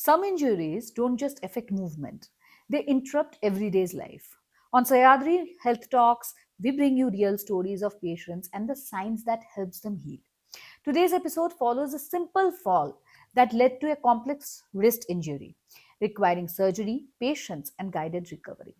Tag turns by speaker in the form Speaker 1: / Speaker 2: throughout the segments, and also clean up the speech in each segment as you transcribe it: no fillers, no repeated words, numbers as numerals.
Speaker 1: Some injuries don't just affect movement, they interrupt everyday's life. On Sayadri Health Talks, we bring you real stories of patients and the science that helps them heal. Today's episode follows a simple fall that led to a complex wrist injury, requiring surgery, patience, and guided recovery.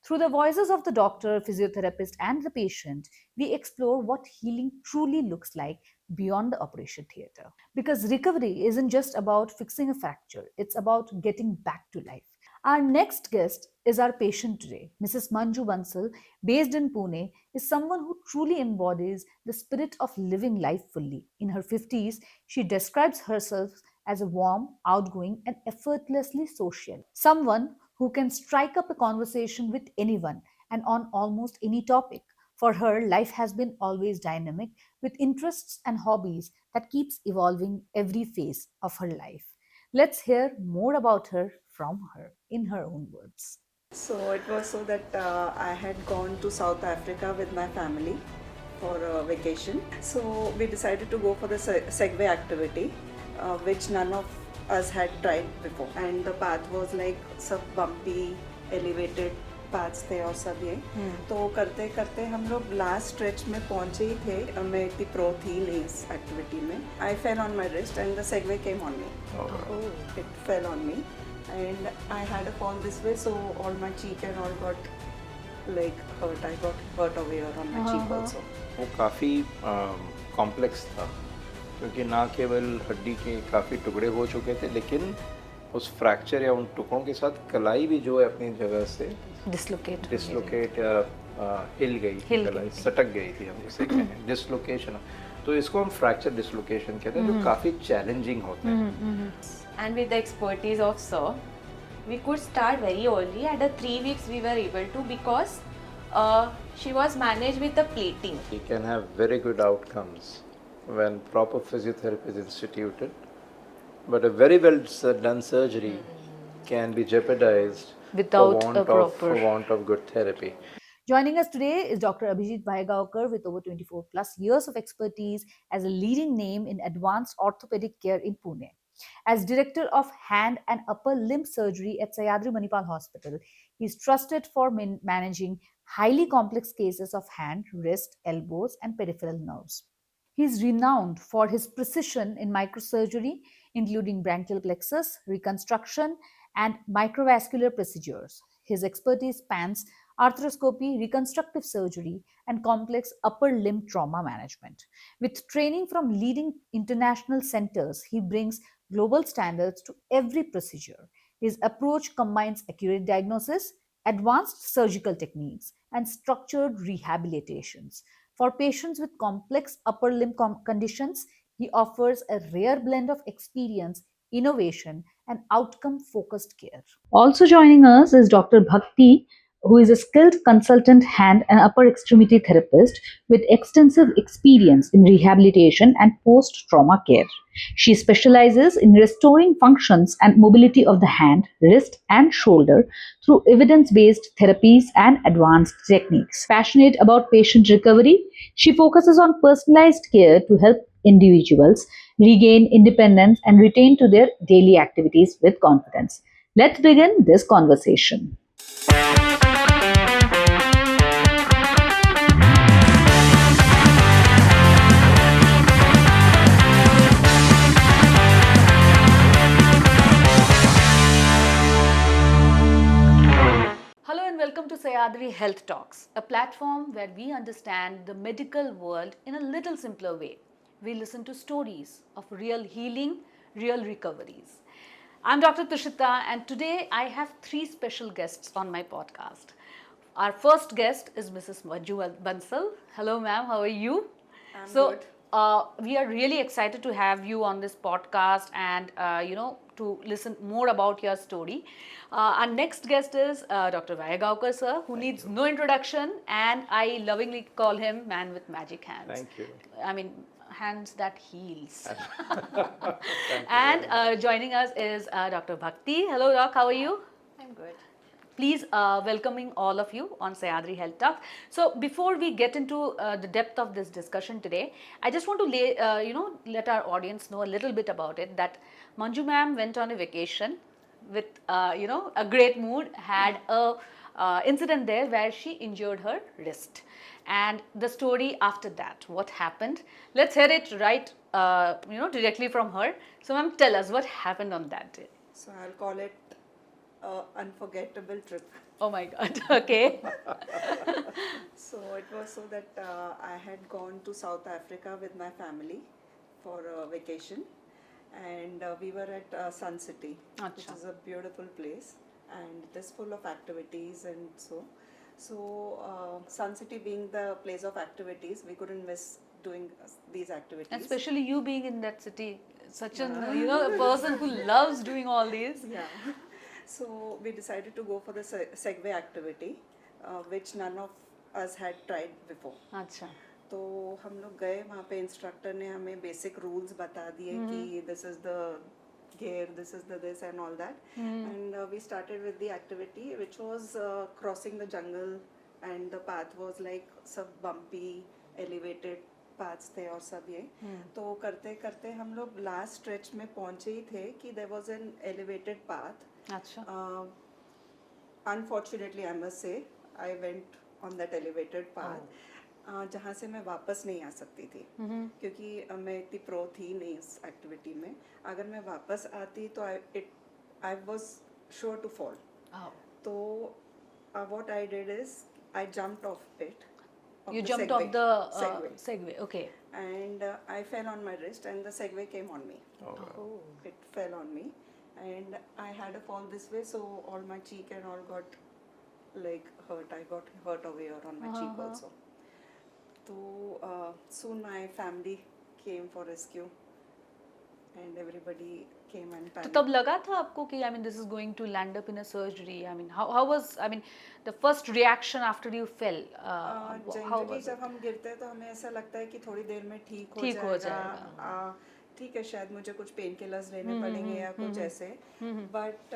Speaker 1: Through the voices of the doctor, physiotherapist, and the patient, we explore what healing truly looks like beyond the operation theater. Because recovery isn't just about fixing a fracture, it's about getting back to life. Our next guest is our patient today. Mrs. Manju Bansal, based in Pune, is someone who truly embodies the spirit of living life fully. In her 50s, she describes herself as a warm, outgoing, and effortlessly social. Someone who can strike up a conversation with anyone and on almost any topic. For her, life has been always dynamic with interests and hobbies that keeps evolving every phase of her life. Let's hear more about her from her in her own words.
Speaker 2: So it was so that I had gone to South Africa with my family for a vacation. So we decided to go for the Segway activity, which none of us had tried before. And the path was like सब bumpy, elevated paths थे और सब ये तो करते करते हम लोग लास्ट स्ट्रेच में पहुंचे ही थे. मैं इतनी प्रो थी नहीं इस एक्टिविटी में. I fell on my wrist and the Segway came on me. It fell on me. And I had a fall this way, so all my cheek and all got like hurt. I got hurt over here on my cheek also.
Speaker 3: वो काफ़ी complex था क्योंकि ना केवल हड्डी के काफ़ी टुकड़े हो चुके थे लेकिन उस फ्रैक्चर या उन टुकड़ों के साथ कलाई भी जो है अपनी जगह से डिसलोकेट या हिल गई थी, कलाई सटक गई थी, हम जिसे कहें डिसलोकेशन. तो इसको हम फ्रैक्चर डिसलोकेशन कहते हैं जो काफ़ी चैलेंजिंग होते हैं.
Speaker 4: And with the expertise of Sir, we could start very early. At the 3 weeks, we were able to because she was managed with the plating.
Speaker 3: You can have very good outcomes when proper physiotherapy is instituted, but a very well done surgery can be jeopardized
Speaker 1: Without
Speaker 3: for want of good therapy.
Speaker 1: Joining us today is Dr. Abhijit Bhaigaonkar with over 24 plus years of expertise as a leading name in advanced orthopedic care in Pune. As Director of Hand and Upper Limb Surgery at Sayadri Manipal Hospital, he is trusted for managing highly complex cases of hand, wrist, elbows, and peripheral nerves. He is renowned for his precision in microsurgery, including brachial plexus, reconstruction, and microvascular procedures. His expertise spans arthroscopy, reconstructive surgery, and complex upper limb trauma management. With training from leading international centers, he brings global standards to every procedure. His approach combines accurate diagnosis, advanced surgical techniques, and structured rehabilitations. For patients with complex upper limb conditions, he offers a rare blend of experience, innovation, and outcome focused care. Also joining us is Dr. Bhakti, who is a skilled consultant hand and upper extremity therapist with extensive experience in rehabilitation and post trauma care. She specializes in restoring functions and mobility of the hand, wrist, and shoulder through evidence based therapies and advanced techniques. Passionate about patient recovery, she focuses on personalized care to help individuals regain independence and return to their daily activities with confidence. Let's begin this conversation. Hello and welcome to Sayadri Health Talks, a platform where we understand the medical world in a little simpler way. We listen to stories of real healing, real recoveries. I'm Dr. Tushita, and today I have three special guests on my podcast. Our first guest is Mrs. Manju Bansal. Hello, ma'am. How are you?
Speaker 2: I'm good.
Speaker 1: We are really excited to have you on this podcast and to listen more about your story. Our next guest is Dr. Bhaigaonkar sir, who needs no introduction, and I lovingly call him man with magic hands.
Speaker 3: Thank you.
Speaker 1: I mean, hands that heals.
Speaker 3: Thank you
Speaker 1: And
Speaker 3: very much.
Speaker 1: joining us is Dr. Bhakti. Hello, Doc. How are you?
Speaker 4: I'm good.
Speaker 1: Please welcoming all of you on Sayadri Health Talk. So before we get into the depth of this discussion today, I just want to let our audience know a little bit about it. That Manju ma'am went on a vacation with a great mood, had a incident there where she injured her wrist, and the story after that, what happened? Let's hear it right, directly from her. So, ma'am, tell us what happened on that day.
Speaker 2: So I'll call it a unforgettable trip.
Speaker 1: Oh my God. Okay.
Speaker 2: So it was so that I had gone to South Africa with my family for a vacation, and we were at Sun City, which
Speaker 1: Acha.
Speaker 2: is a beautiful place, and it is full of activities and so. So Sun City being the place of activities, we couldn't miss doing these activities.
Speaker 1: Especially you being in that city, such an a person who loves doing all these.
Speaker 2: Yeah. So we decided to go for the Segway activity, which none of us had tried before.
Speaker 1: अच्छा.
Speaker 2: तो हम लोग गए वहाँ पे instructor ने हमें basic rules बता दिए कि this is the gear, this is the this and all that. And we started with the activity which was crossing the jungle, and the path was like सब bumpy elevated paths थे और सब ये. तो करते करते हम लोग लास्ट स्ट्रेच में पहुंचे ही थे कि there was an elevated path.
Speaker 1: अच्छा.
Speaker 2: Unfortunately, I must say, I went on that elevated path. जहाँ से मैं वापस नहीं आ सकती थी, क्योंकि मैं इतनी प्रो थी नहीं इस एक्टिविटी में. अगर मैं वापस आती तो I was sure to fall. तो what I did is I jumped off it.
Speaker 1: You jumped off the Segway. Okay.
Speaker 2: And I fell on my wrist, and the Segway came on me.
Speaker 3: Oh.
Speaker 2: It fell on me, and I had a fall this way, so all my cheek and all got like hurt. I got hurt over here on my cheek also. So soon my family came for rescue, and everybody came and
Speaker 1: तो
Speaker 2: panicked.
Speaker 1: तब लगा था आपको कि I mean this is going to land up in a surgery? I mean how was the first reaction after you fell? How
Speaker 2: generally
Speaker 1: was
Speaker 2: जब
Speaker 1: it?
Speaker 2: हम गिरते हैं तो हमें ऐसा लगता है कि थोड़ी देर में ठीक
Speaker 1: ठीक
Speaker 2: हो
Speaker 1: हो
Speaker 2: जाएगा. ठीक है, शायद मुझे कुछ पेन किलर्स लेने पड़ेंगे या कुछ ऐसे. But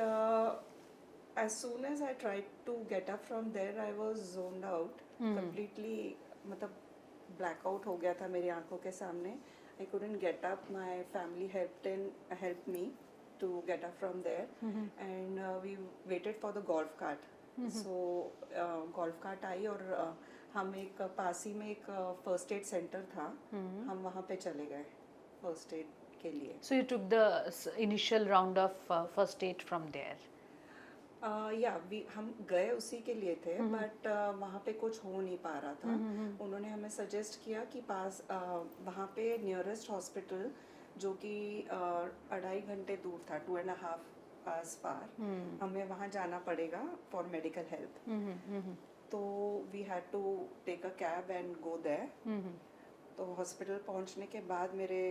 Speaker 2: as soon as I tried to get up from there, I was zoned out completely. मतलब blackout हो गया था मेरी आंखों के सामने. I couldn't get up. My family helped me to get up from there, and we waited for the golf cart. So golf cart आई और हम एक पास ही में एक फर्स्ट एड सेंटर था, हम वहाँ पे चले गए फर्स्ट एड के लिए.
Speaker 1: So you took the initial round of first aid from there.
Speaker 2: हम गए उसी के लिए थे, बट वहाँ पे कुछ हो नहीं पा रहा था. उन्होंने हमें सजेस्ट किया कि पास वहाँ पे नियरेस्ट हॉस्पिटल, जो कि 2.5 घंटे दूर था, 2.5 hours far, हमें वहाँ जाना पड़ेगा फॉर मेडिकल हेल्प. तो we had to take a cab and go there. तो हॉस्पिटल पहुँचने के बाद मेरे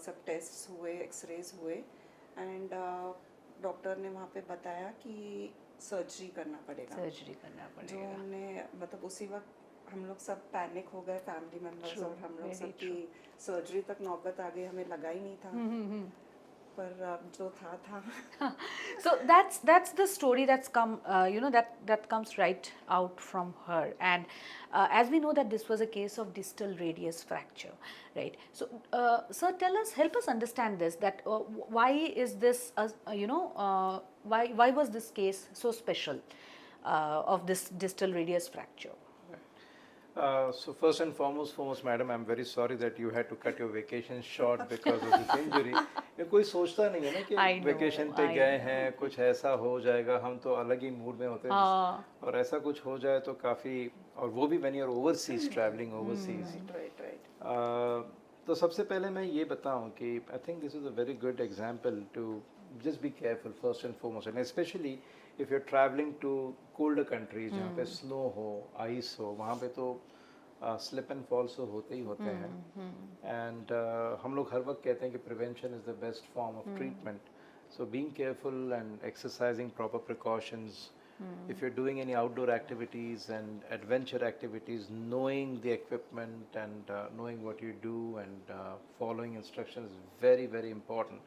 Speaker 2: सब टेस्ट हुए, एक्सरेज हुए, एंड डॉक्टर ने वहाँ पे बताया कि सर्जरी करना पड़ेगा.
Speaker 1: सर्जरी करना
Speaker 2: जो
Speaker 1: पड़ेगा.
Speaker 2: हमने मतलब उसी वक्त हम लोग सब पैनिक हो गए, फैमिली मेम्बर्स, और हम लोग
Speaker 1: very
Speaker 2: सब की सर्जरी तक नौबत आ गई. हमें लगा ही नहीं था, पर जो था.
Speaker 1: So that's the story that's come, that comes right out from her. And as we know that this was a case of distal radius fracture, right? So sir, help us understand this, that why is this why was this case so special of this distal radius fracture?
Speaker 3: So first and foremost, madam, I'm very sorry that you had to cut your vacation short because of this injury. ये कोई सोचता नहीं है ना कि vacation पे गए हैं, कुछ ऐसा हो जाएगा. हम तो अलग ही मूड में होते हैं, और ऐसा कुछ हो जाए तो काफ़ी, और वो भी when you're overseas, traveling overseas.
Speaker 2: Right.
Speaker 3: तो सबसे पहले मैं ये बताऊं कि I think this is a very good example to just be careful first and foremost, and especially if you're traveling to colder countries जहाँ पे snow हो, ice हो, वहाँ पे तो slip and falls तो होते ही होते हैं. And हम लोग हर वक्त कहते हैं कि prevention is the best form of treatment. So being careful and exercising proper precautions. If you're doing any outdoor activities and adventure activities, knowing the equipment and knowing what you do and following instructions is very, very important.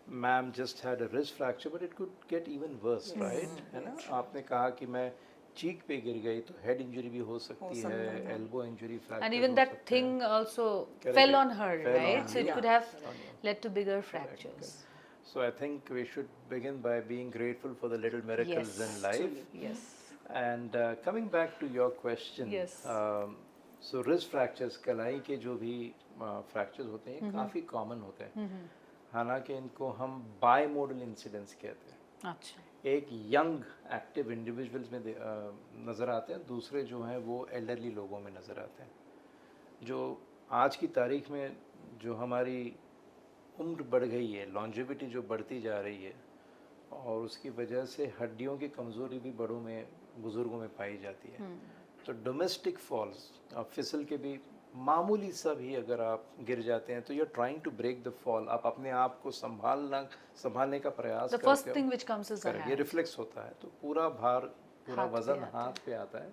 Speaker 3: Ma'am just had a wrist fracture, but it could get even worse, right? है ना? आपने कहा कि मैं चीक पे गिर गई, तो head injury भी हो सकती है, elbow injury, fracture.
Speaker 1: And even
Speaker 3: हो
Speaker 1: that
Speaker 3: सकता
Speaker 1: thing
Speaker 3: है.
Speaker 1: also
Speaker 3: Correct.
Speaker 1: fell on her,
Speaker 3: Fell on
Speaker 1: right?
Speaker 3: her.
Speaker 1: So it
Speaker 2: Yeah.
Speaker 1: could have led to bigger fractures.
Speaker 3: So I think we should begin by being grateful for the little miracles in life.
Speaker 1: Yes.
Speaker 3: And coming back to your question,
Speaker 1: Yes.
Speaker 3: so wrist fractures, कलाई के जो भी fractures होते हैं, ये काफ़ी common होते हैं. हालांकि इनको हम बाइमोडल इंसिडेंट्स कहते हैं.
Speaker 1: अच्छा.
Speaker 3: एक यंग एक्टिव इंडिविजुअल्स में नज़र आते हैं, दूसरे जो हैं वो एल्डरली लोगों में नज़र आते हैं. जो आज की तारीख में जो हमारी उम्र बढ़ गई है, लॉन्जेविटी जो बढ़ती जा रही है, और उसकी वजह से हड्डियों की कमज़ोरी भी बड़ों में, बुज़ुर्गों में पाई जाती है. तो डोमेस्टिक फॉल्स, फिसल के भी मामूली सा भी अगर आप गिर जाते हैं तो you are trying to break the fall, आप अपने आप को संभालने का प्रयास करते हो.
Speaker 1: First thing which comes is
Speaker 3: ये रिफ्लेक्स होता है, तो पूरा भार, पूरा वजन हाथ पे आता है,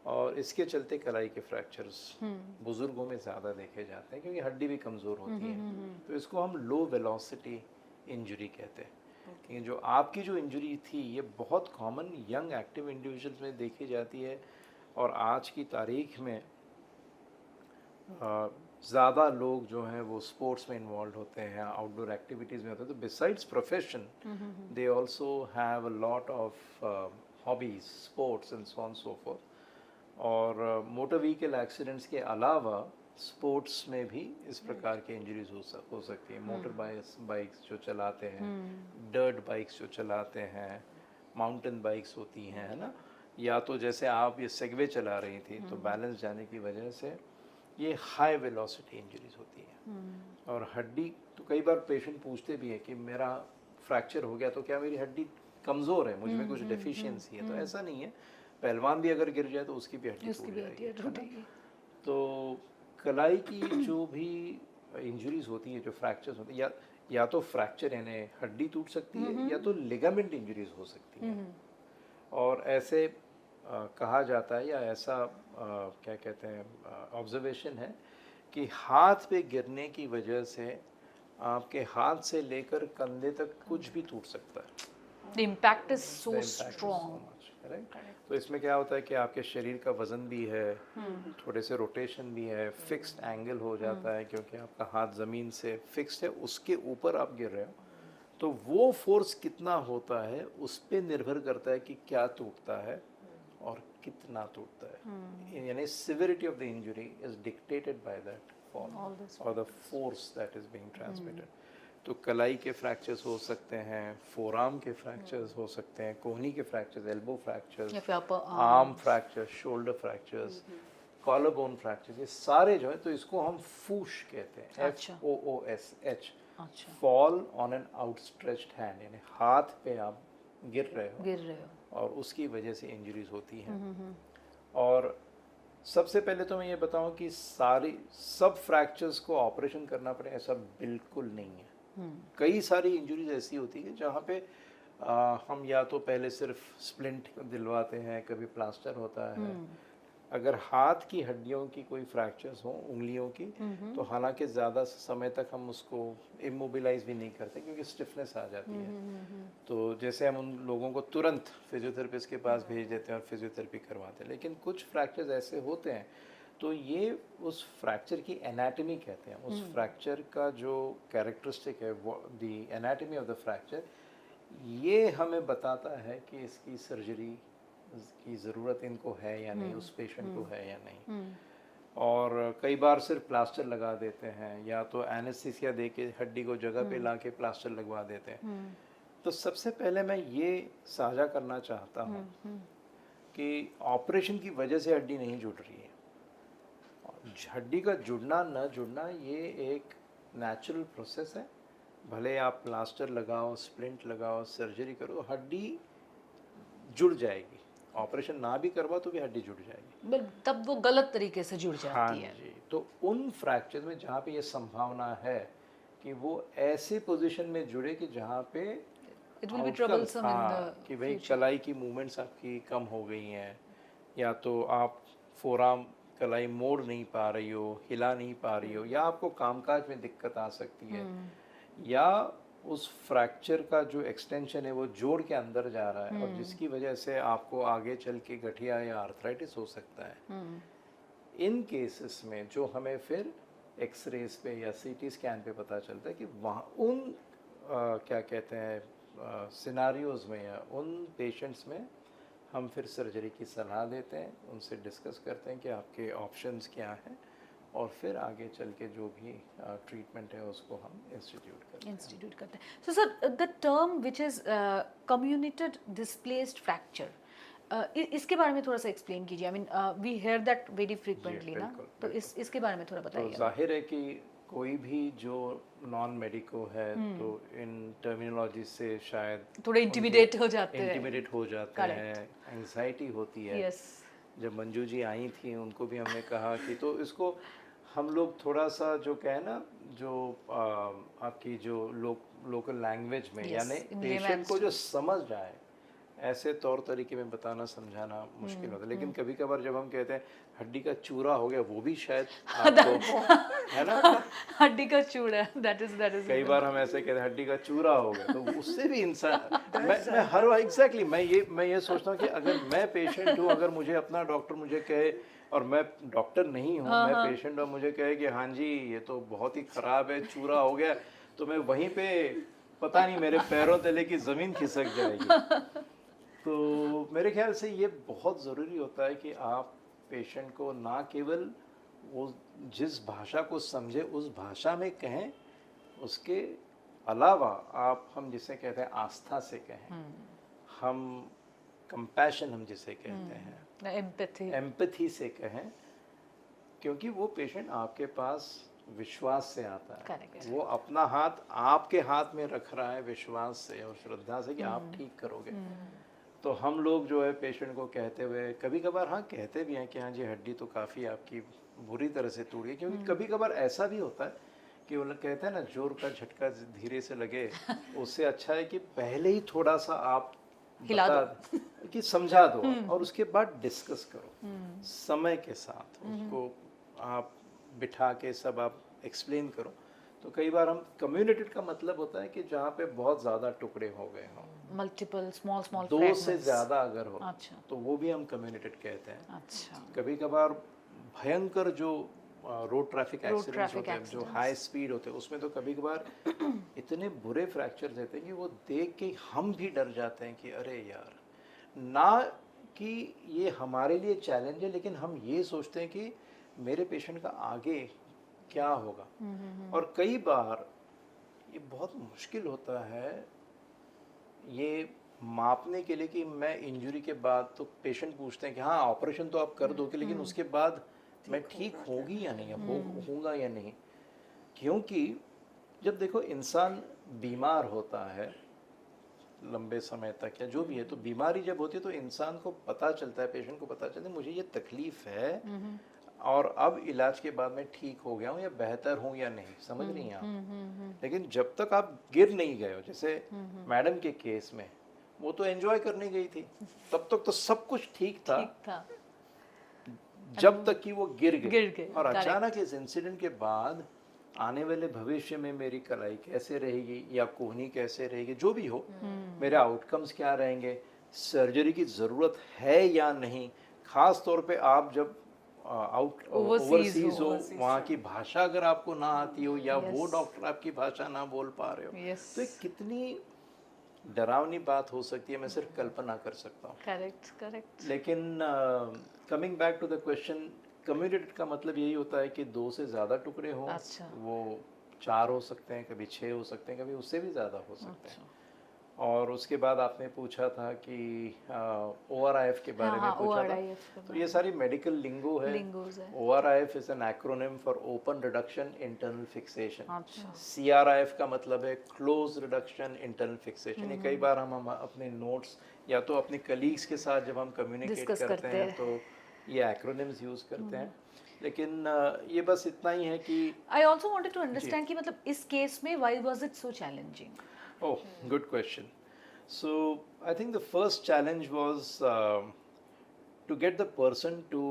Speaker 3: और इसके चलते कलाई के फ्रैक्चर्स बुजुर्गों में ज़्यादा देखे जाते हैं क्योंकि हड्डी भी कमज़ोर होती है. तो इसको हम लो वेलोसिटी इंजरी कहते हैं. कि जो आपकी जो इंजरी थी ये बहुत कॉमन यंग एक्टिव इंडिविजुअल्स में देखी जाती है, और आज की तारीख में ज़्यादा लोग जो हैं वो स्पोर्ट्स में इन्वॉल्व होते हैं, आउटडोर एक्टिविटीज़ में होते हैं. तो besides profession they also have a lot of hobbies, sports and so on so fourth. और मोटर व्हीकल एक्सीडेंट्स के अलावा स्पोर्ट्स में भी इस प्रकार के इंजरीज हो सकती है. मोटर बाइक्स जो चलाते हैं, डर्ट बाइक्स जो चलाते हैं, माउंटेन बाइक्स होती हैं, है ना, या तो जैसे आप ये सेगवे चला रही थी तो बैलेंस जाने की वजह से ये हाई वेलोसिटी इंजरीज होती हैं. और हड्डी, तो कई बार पेशेंट पूछते भी है कि मेरा फ्रैक्चर हो गया तो क्या मेरी हड्डी कमज़ोर है, मुझ में कुछ डेफिशिएंसी है. तो ऐसा नहीं है, पहलवान भी अगर गिर जाए तो उसकी भी हड्डी टूट जाएगी. तो कलाई की जो भी इंजरीज होती है, जो फ्रैक्चर्स होती है, या तो फ्रैक्चर यानी हड्डी टूट सकती है, या तो लिगामेंट इंजरीज हो सकती है. और ऐसे कहा जाता है, या ऐसा क्या कहते हैं, ऑब्जर्वेशन है कि हाथ पे गिरने की वजह से आपके हाथ से लेकर कंधे तक कुछ भी टूट सकता है.
Speaker 1: The impact is so strong.
Speaker 3: तो इसमें क्या होता है कि आपके शरीर का वजन भी है, थोड़े से रोटेशन भी है, फिक्स्ड एंगल हो जाता है क्योंकि आपका हाथ ज़मीन से फिक्स्ड है, उसके ऊपर आप गिर रहे हो. तो वो फोर्स कितना होता है उस पर निर्भर करता है कि क्या टूटता है और कितना टूटता है. यानी severity of the injury is dictated by that fall और the force that is being transmitted. तो कलाई के फ्रैक्चर्स हो सकते हैं, फोरआर्म के फ्रैक्चर्स हो सकते हैं, कोहनी के fractures, elbow fractures, arm fractures, shoulder fractures, collar bone fractures, ये सारे जो है, तो इसको हम फूश कहते हैं, FOOSH. Fall on an outstretched hand, यानी हाथ पे आप गिर रहे हो और उसकी वजह से इंजरीज होती हैं. और सबसे पहले तो मैं ये बताऊं कि सब फ्रैक्चर्स को ऑपरेशन करना पड़े ऐसा बिल्कुल नहीं है. कई सारी इंजरीज ऐसी होती है जहाँ पे हम या तो पहले सिर्फ स्प्लिंट दिलवाते हैं, कभी प्लास्टर होता है. अगर हाथ की हड्डियों की कोई फ्रैक्चर्स हो, उंगलियों की, तो हालांकि ज़्यादा समय तक हम उसको इमोबिलाइज भी नहीं करते क्योंकि स्टिफनेस आ जाती है. तो जैसे हम उन लोगों को तुरंत फिजियोथेरेपिस्ट के पास भेज देते हैं और फिजियोथेरेपी करवाते हैं. लेकिन कुछ फ्रैक्चर्स ऐसे होते हैं, तो ये उस फ्रैक्चर की एनाटमी कहते हैं. उस फ्रैक्चर का जो कैरेक्टरिस्टिक है, वो the anatomy of the fracture, ये हमें बताता है कि इसकी सर्जरी की ज़रूरत इनको है या नहीं, उस पेशेंट को है या नहीं. और कई बार सिर्फ प्लास्टर लगा देते हैं, या तो एनेस्थीसिया दे के हड्डी को जगह पे ला के प्लास्टर लगवा देते हैं. तो सबसे पहले मैं ये साझा करना चाहता हूँ कि ऑपरेशन की वजह से हड्डी नहीं जुड़ रही है. हड्डी का जुड़ना न जुड़ना ये एक नेचुरल प्रोसेस है. भले आप प्लास्टर लगाओ, स्प्लिंट लगाओ, सर्जरी करो, हड्डी जुड़ जाएगी. ऑपरेशन ना भी करवा तो भी हड्डी जुड़ जाएगी,
Speaker 1: तब वो गलत तरीके से जुड़ जाती है.
Speaker 3: जी. तो उन फ्रैक्चर में जहाँ पे ये संभावना है कि वो ऐसे पोजीशन में जुड़े कि जहाँ पे
Speaker 1: It will be troublesome in the
Speaker 3: कि भाई कलाई की मूवमेंट्स आपकी कम हो गई हैं, या तो आप फोरआर्म कलाई मोड़ नहीं पा रही हो, हिला नहीं पा रही हो, या आपको कामकाज में दिक्कत आ सकती है, या उस फ्रैक्चर का जो एक्सटेंशन है वो जोड़ के अंदर जा रहा है और जिसकी वजह से आपको आगे चल के गठिया या आर्थराइटिस हो सकता है. इन केसेस में जो हमें फिर एक्सरेज पे या CT स्कैन पे पता चलता है कि वहाँ उन क्या कहते हैं सिनारियोज में या उन पेशेंट्स में हम फिर सर्जरी की सलाह देते हैं, उनसे डिस्कस करते हैं कि आपके ऑप्शंस क्या हैं और फिर आगे चल के जो भी ट्रीटमेंट है उसको हम इंस्टीट्यूट करते हैं।
Speaker 1: So, sir, the term which is comminuted displaced fracture, इसके बारे में थोड़ा सा एक्सप्लेन कीजिए। I mean we hear that very frequently ना,
Speaker 3: बिल्कुल,
Speaker 1: तो इसके बारे में थोड़ा
Speaker 3: तो
Speaker 1: बताइए।
Speaker 3: जाहिर है कि कोई भी जो नॉन मेडिको है तो इन टर्मिनोलॉजी से शायद
Speaker 1: थोड़े इंटिमिडेट हो जाते हैं।
Speaker 3: इंटिमिडेट हो जाते हैं, एंजाइटी होती है।
Speaker 1: यस,
Speaker 3: जब मंजू जी आई थी उनको भी हमने कहा कि तो इसको हम लोग थोड़ा सा जो कहे ना, जो आपकी जो लोकल लैंग्वेज में
Speaker 1: Yes,
Speaker 3: यानी
Speaker 1: in
Speaker 3: पेशेंट
Speaker 1: layman's
Speaker 3: को जो समझ जाए ऐसे तौर तरीके में बताना समझाना मुश्किल होता है। लेकिन कभी कभार जब हम कहते हैं हड्डी का चूरा हो गया, वो भी शायद आपको है ना,
Speaker 1: हड्डी का चूड़ा, दैट इज
Speaker 3: कई बार हम ऐसे कहते हैं हड्डी का चूरा हो गया, तो उससे भी इंसान मैं हर बार एग्जैक्टली मैं ये सोचता हूँ कि अगर मैं पेशेंट हूँ, अगर मुझे अपना डॉक्टर मुझे कहे और मैं डॉक्टर नहीं हूँ, मैं पेशेंट और मुझे कहे कि हाँ जी ये तो बहुत ही खराब है, चूरा हो गया, तो मैं वहीं पे पता नहीं मेरे पैरों तले की ज़मीन खिसक जाएगी। तो मेरे ख्याल से ये बहुत ज़रूरी होता है कि आप पेशेंट को ना केवल वो जिस भाषा को समझे उस भाषा में कहें, उसके अलावा आप हम जिसे कहते हैं आस्था से कहें, हम कंपैशन हम जिसे कहते हैं एम्पैथी से कहें, क्योंकि वो पेशेंट आपके पास विश्वास से आता है।
Speaker 1: Correct.
Speaker 3: वो अपना हाथ आपके हाथ में रख रहा है विश्वास से और श्रद्धा से कि आप ठीक करोगे। तो हम लोग जो है पेशेंट को कहते हुए कभी कभार हाँ कहते भी हैं कि हाँ जी हड्डी तो काफ़ी आपकी बुरी तरह से टूट गई, क्योंकि कभी कभार ऐसा भी होता है कि वो लोग कहते हैं ना जोर का झटका धीरे से लगे, उससे अच्छा है कि पहले ही थोड़ा सा आप
Speaker 1: हिला
Speaker 3: दो कि समझा दो और उसके बाद डिस्कस करो समय के साथ, उसको आप बिठा के सब आप एक्सप्लेन करो। तो कई बार हम कम्युनिटेड का मतलब होता है कि जहाँ पे बहुत ज़्यादा टुकड़े हो गए हों,
Speaker 1: मल्टीपल स्मॉल
Speaker 3: दो से ज़्यादा अगर हो,
Speaker 1: अच्छा,
Speaker 3: तो वो भी हम कम्युनिटेड कहते हैं।
Speaker 1: अच्छा,
Speaker 3: कभी कभार भयंकर जो रोड ट्रैफिक एक्सीडेंट्स होते हैं, जो हाई स्पीड होते हैं, उसमें तो कभी कभार इतने बुरे फ्रैक्चर देते हैं कि वो देख के हम भी डर जाते हैं कि अरे यार, ना कि ये हमारे लिए चैलेंज है, लेकिन हम ये सोचते हैं कि मेरे पेशेंट का आगे क्या होगा। और कई बार ये बहुत मुश्किल होता है ये मापने के लिए कि मैं इंजरी के बाद, तो पेशेंट पूछते हैं कि हाँ ऑपरेशन तो आप कर दोगे, लेकिन उसके बाद मैं ठीक होगी या नहीं, होगा या नहीं। क्योंकि जब देखो इंसान बीमार होता है लंबे समय तक या जो भी है, तो बीमारी जब होती है तो इंसान को पता चलता है, पेशेंट को पता चलता है मुझे ये तकलीफ है और अब इलाज के बाद मैं ठीक हो गया हूँ या बेहतर हूँ या नहीं, समझ रही हैं आप। लेकिन जब तक आप गिर नहीं गए हो, जैसे मैडम के केस में वो तो एंजॉय करने गई थी, तब तक तो सब कुछ ठीक था, जब तक कि वो गिर गए। और अचानक इस इंसिडेंट के बाद आने वाले भविष्य में मेरी कलाई कैसे रहेगी या कोहनी कैसे रहेगी, जो भी हो, मेरे आउटकम्स क्या रहेंगे, सर्जरी की ज़रूरत है या नहीं। ख़ास तौर पे आप जब ओवरसीज हो, वहाँ की भाषा अगर आपको ना आती हो या वो डॉक्टर आपकी भाषा ना बोल पा रहे हो, तो कितनी डरावनी बात हो सकती है, मैं सिर्फ कल्पना कर सकता हूँ।
Speaker 1: करेक्ट।
Speaker 3: लेकिन coming back to the question, comminuted का मतलब यही होता है कि 2 से ज़्यादा टुकड़े हों।
Speaker 1: अच्छा।
Speaker 3: वो 4 हो सकते हैं, कभी 6 हो सकते हैं, कभी उससे भी ज़्यादा हो सकते हैं। और उसके बाद आपने पूछा था कि ORIF के बारे में पूछा था, तो ये सारी मेडिकल लिंगो है। ORIF is an acronym for open reduction internal fixation. CRIF का मतलब है क्लोज रिडक्शन इंटरनल फिक्सेशन। ये कई बार हम अपने नोट्स या तो अपने कलीग्स के साथ जब हम कम्युनिकेट करते हैं तो ये एक्रोनिम्स यूज करते हैं। लेकिन ये बस इतना ही है कि
Speaker 1: I also wanted to understand कि मतलब इस केस में why was it so challenging.
Speaker 3: Oh, good question. So, I think the first challenge was to get the person to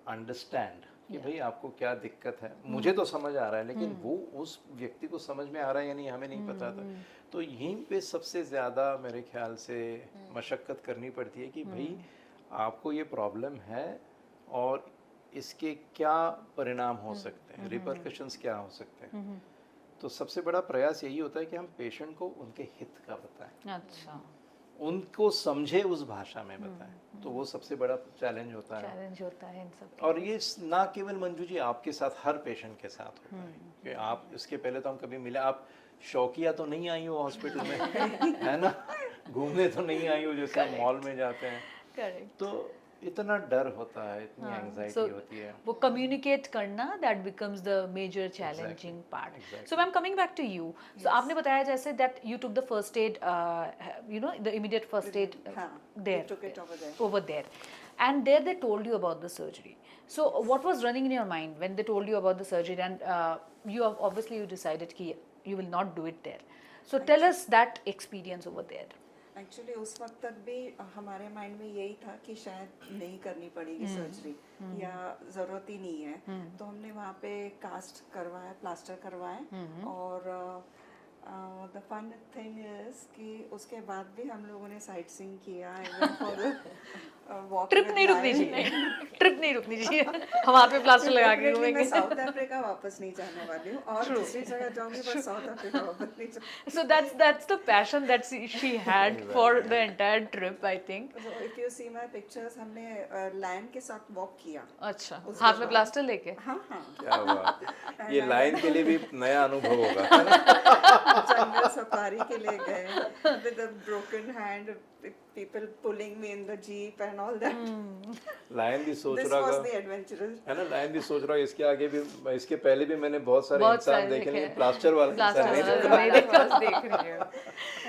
Speaker 3: understand कि भाई आपको क्या दिक्कत है। मुझे तो समझ आ रहा है, लेकिन वो उस व्यक्ति को समझ में आ रहा है या नहीं हमें नहीं पता था। तो यहीं पे सबसे ज़्यादा मेरे ख्याल से मशक्क़त करनी पड़ती है कि भाई आपको ये प्रॉब्लम है और इसके क्या परिणाम हो सकते हैं, रिपरकशंस क्या हो सकते हैं। तो सबसे बड़ा प्रयास यही होता है कि हम पेशेंट को उनके हित का बताएं,
Speaker 1: अच्छा,
Speaker 3: उनको समझे उस भाषा में बताएं। तो वो सबसे बड़ा चैलेंज होता है।
Speaker 1: चैलेंज होता है इन सब
Speaker 3: और ये ना केवल मंजू जी आपके साथ, हर पेशेंट के साथ होता है कि आप इसके पहले तो हम कभी मिले, आप शौकिया तो नहीं आई हो हॉस्पिटल में है ना, घूमने तो नहीं आई हो जैसे हम मॉल में जाते हैं।
Speaker 1: करेक्ट।
Speaker 3: तो इतना डर होता है, इतनी
Speaker 1: हाँ,
Speaker 3: एंजाइटी
Speaker 1: so
Speaker 3: होती है।
Speaker 1: वो कम्युनिकेट करना that becomes the major challenging part. So ma'am, coming back to you, so आपने बताया जैसे that you took the first aid, you know, the immediate first aid
Speaker 2: हाँ, we
Speaker 1: there,
Speaker 2: took it over there.
Speaker 1: over there, and there they told you about the surgery. So what was running in your mind when they told you about the surgery, and you have obviously you decided कि you will not do it there. So tell us that experience over there.
Speaker 2: Actually उस वक्त तक भी हमारे mind में यही था कि शायद नहीं करनी पड़ेगी सर्जरी, या ज़रूरत ही नहीं है। तो हमने वहाँ पे कास्ट करवाया, प्लास्टर करवाए, और द फन थिंग इज कि उसके बाद भी हम लोगों ने साइट सीइंग किया, वॉक।
Speaker 1: ट्रिप नहीं रुकनी चाहिए, ट्रिप नहीं रुकनी चाहिए, हम वहाँ पे प्लास्टर लगा के
Speaker 2: मैं
Speaker 1: घूमेंगे।
Speaker 2: साउथ अफ्रीका वापस नहीं जाने वाली हूँ, और दूसरी जगह जाऊंगी, पर साउथ अफ्रीका वापस नहीं जाऊंगी।
Speaker 1: So that's the passion that she had for the entire trip, I think.
Speaker 2: So if you see my pictures, हमने लायन के साथ वॉक किया।
Speaker 1: अच्छा, हाथ में प्लास्टर लेके।
Speaker 2: हाँ हाँ,
Speaker 3: क्या बात, ये लाइन के लिए भी नया अनुभव होगा।
Speaker 2: जंगल सफारी के लिए गए with a broken hand, people pulling me in the jeep and all that.
Speaker 3: Lion भी सोच
Speaker 2: This
Speaker 3: रहा
Speaker 2: was
Speaker 3: होगा,
Speaker 2: the adventurous.
Speaker 3: है ना, लायन भी सोच रहा है इसके आगे भी, इसके पहले भी मैंने बहुत सारे
Speaker 1: बहुत
Speaker 3: इंसान
Speaker 1: सारे
Speaker 3: देखे,
Speaker 1: देखे
Speaker 3: लेकिन
Speaker 1: हैं।
Speaker 3: प्लास्टर वाला
Speaker 1: प्लास्टर
Speaker 3: इंसान नहीं
Speaker 1: वाला
Speaker 3: देखा।
Speaker 1: नहीं देखा, बस देख रही हूँ।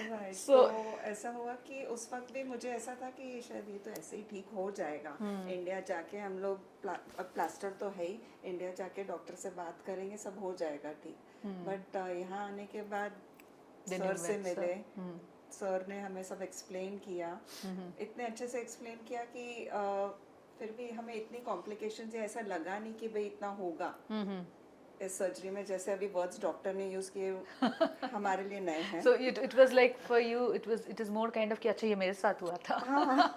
Speaker 2: Right.
Speaker 1: So-
Speaker 2: तो ऐसा हुआ कि उस वक्त भी मुझे ऐसा था कि शायद ये तो ऐसे ही ठीक हो जाएगा। इंडिया जाके हम लोग अब प्लास्टर तो है ही, इंडिया जाके डॉक्टर से बात करेंगे, सब हो जाएगा ठीक। बट यहाँ आने के बाद
Speaker 1: Then
Speaker 2: सर
Speaker 1: you
Speaker 2: से
Speaker 1: met,
Speaker 2: मिले, सर ने हमें सब एक्सप्लेन किया, इतने अच्छे से एक्सप्लेन किया कि फिर भी हमें इतनी कॉम्प्लिकेशंस या ऐसा लगा नहीं कि भाई इतना होगा इस सर्जरी में। जैसे अभी वर्ड्स डॉक्टर ने यूज किए हमारे लिए नए हैं।
Speaker 1: So it was like for you, it is more kind of कि अच्छा ये मेरे साथ हुआ था।
Speaker 2: हाँ,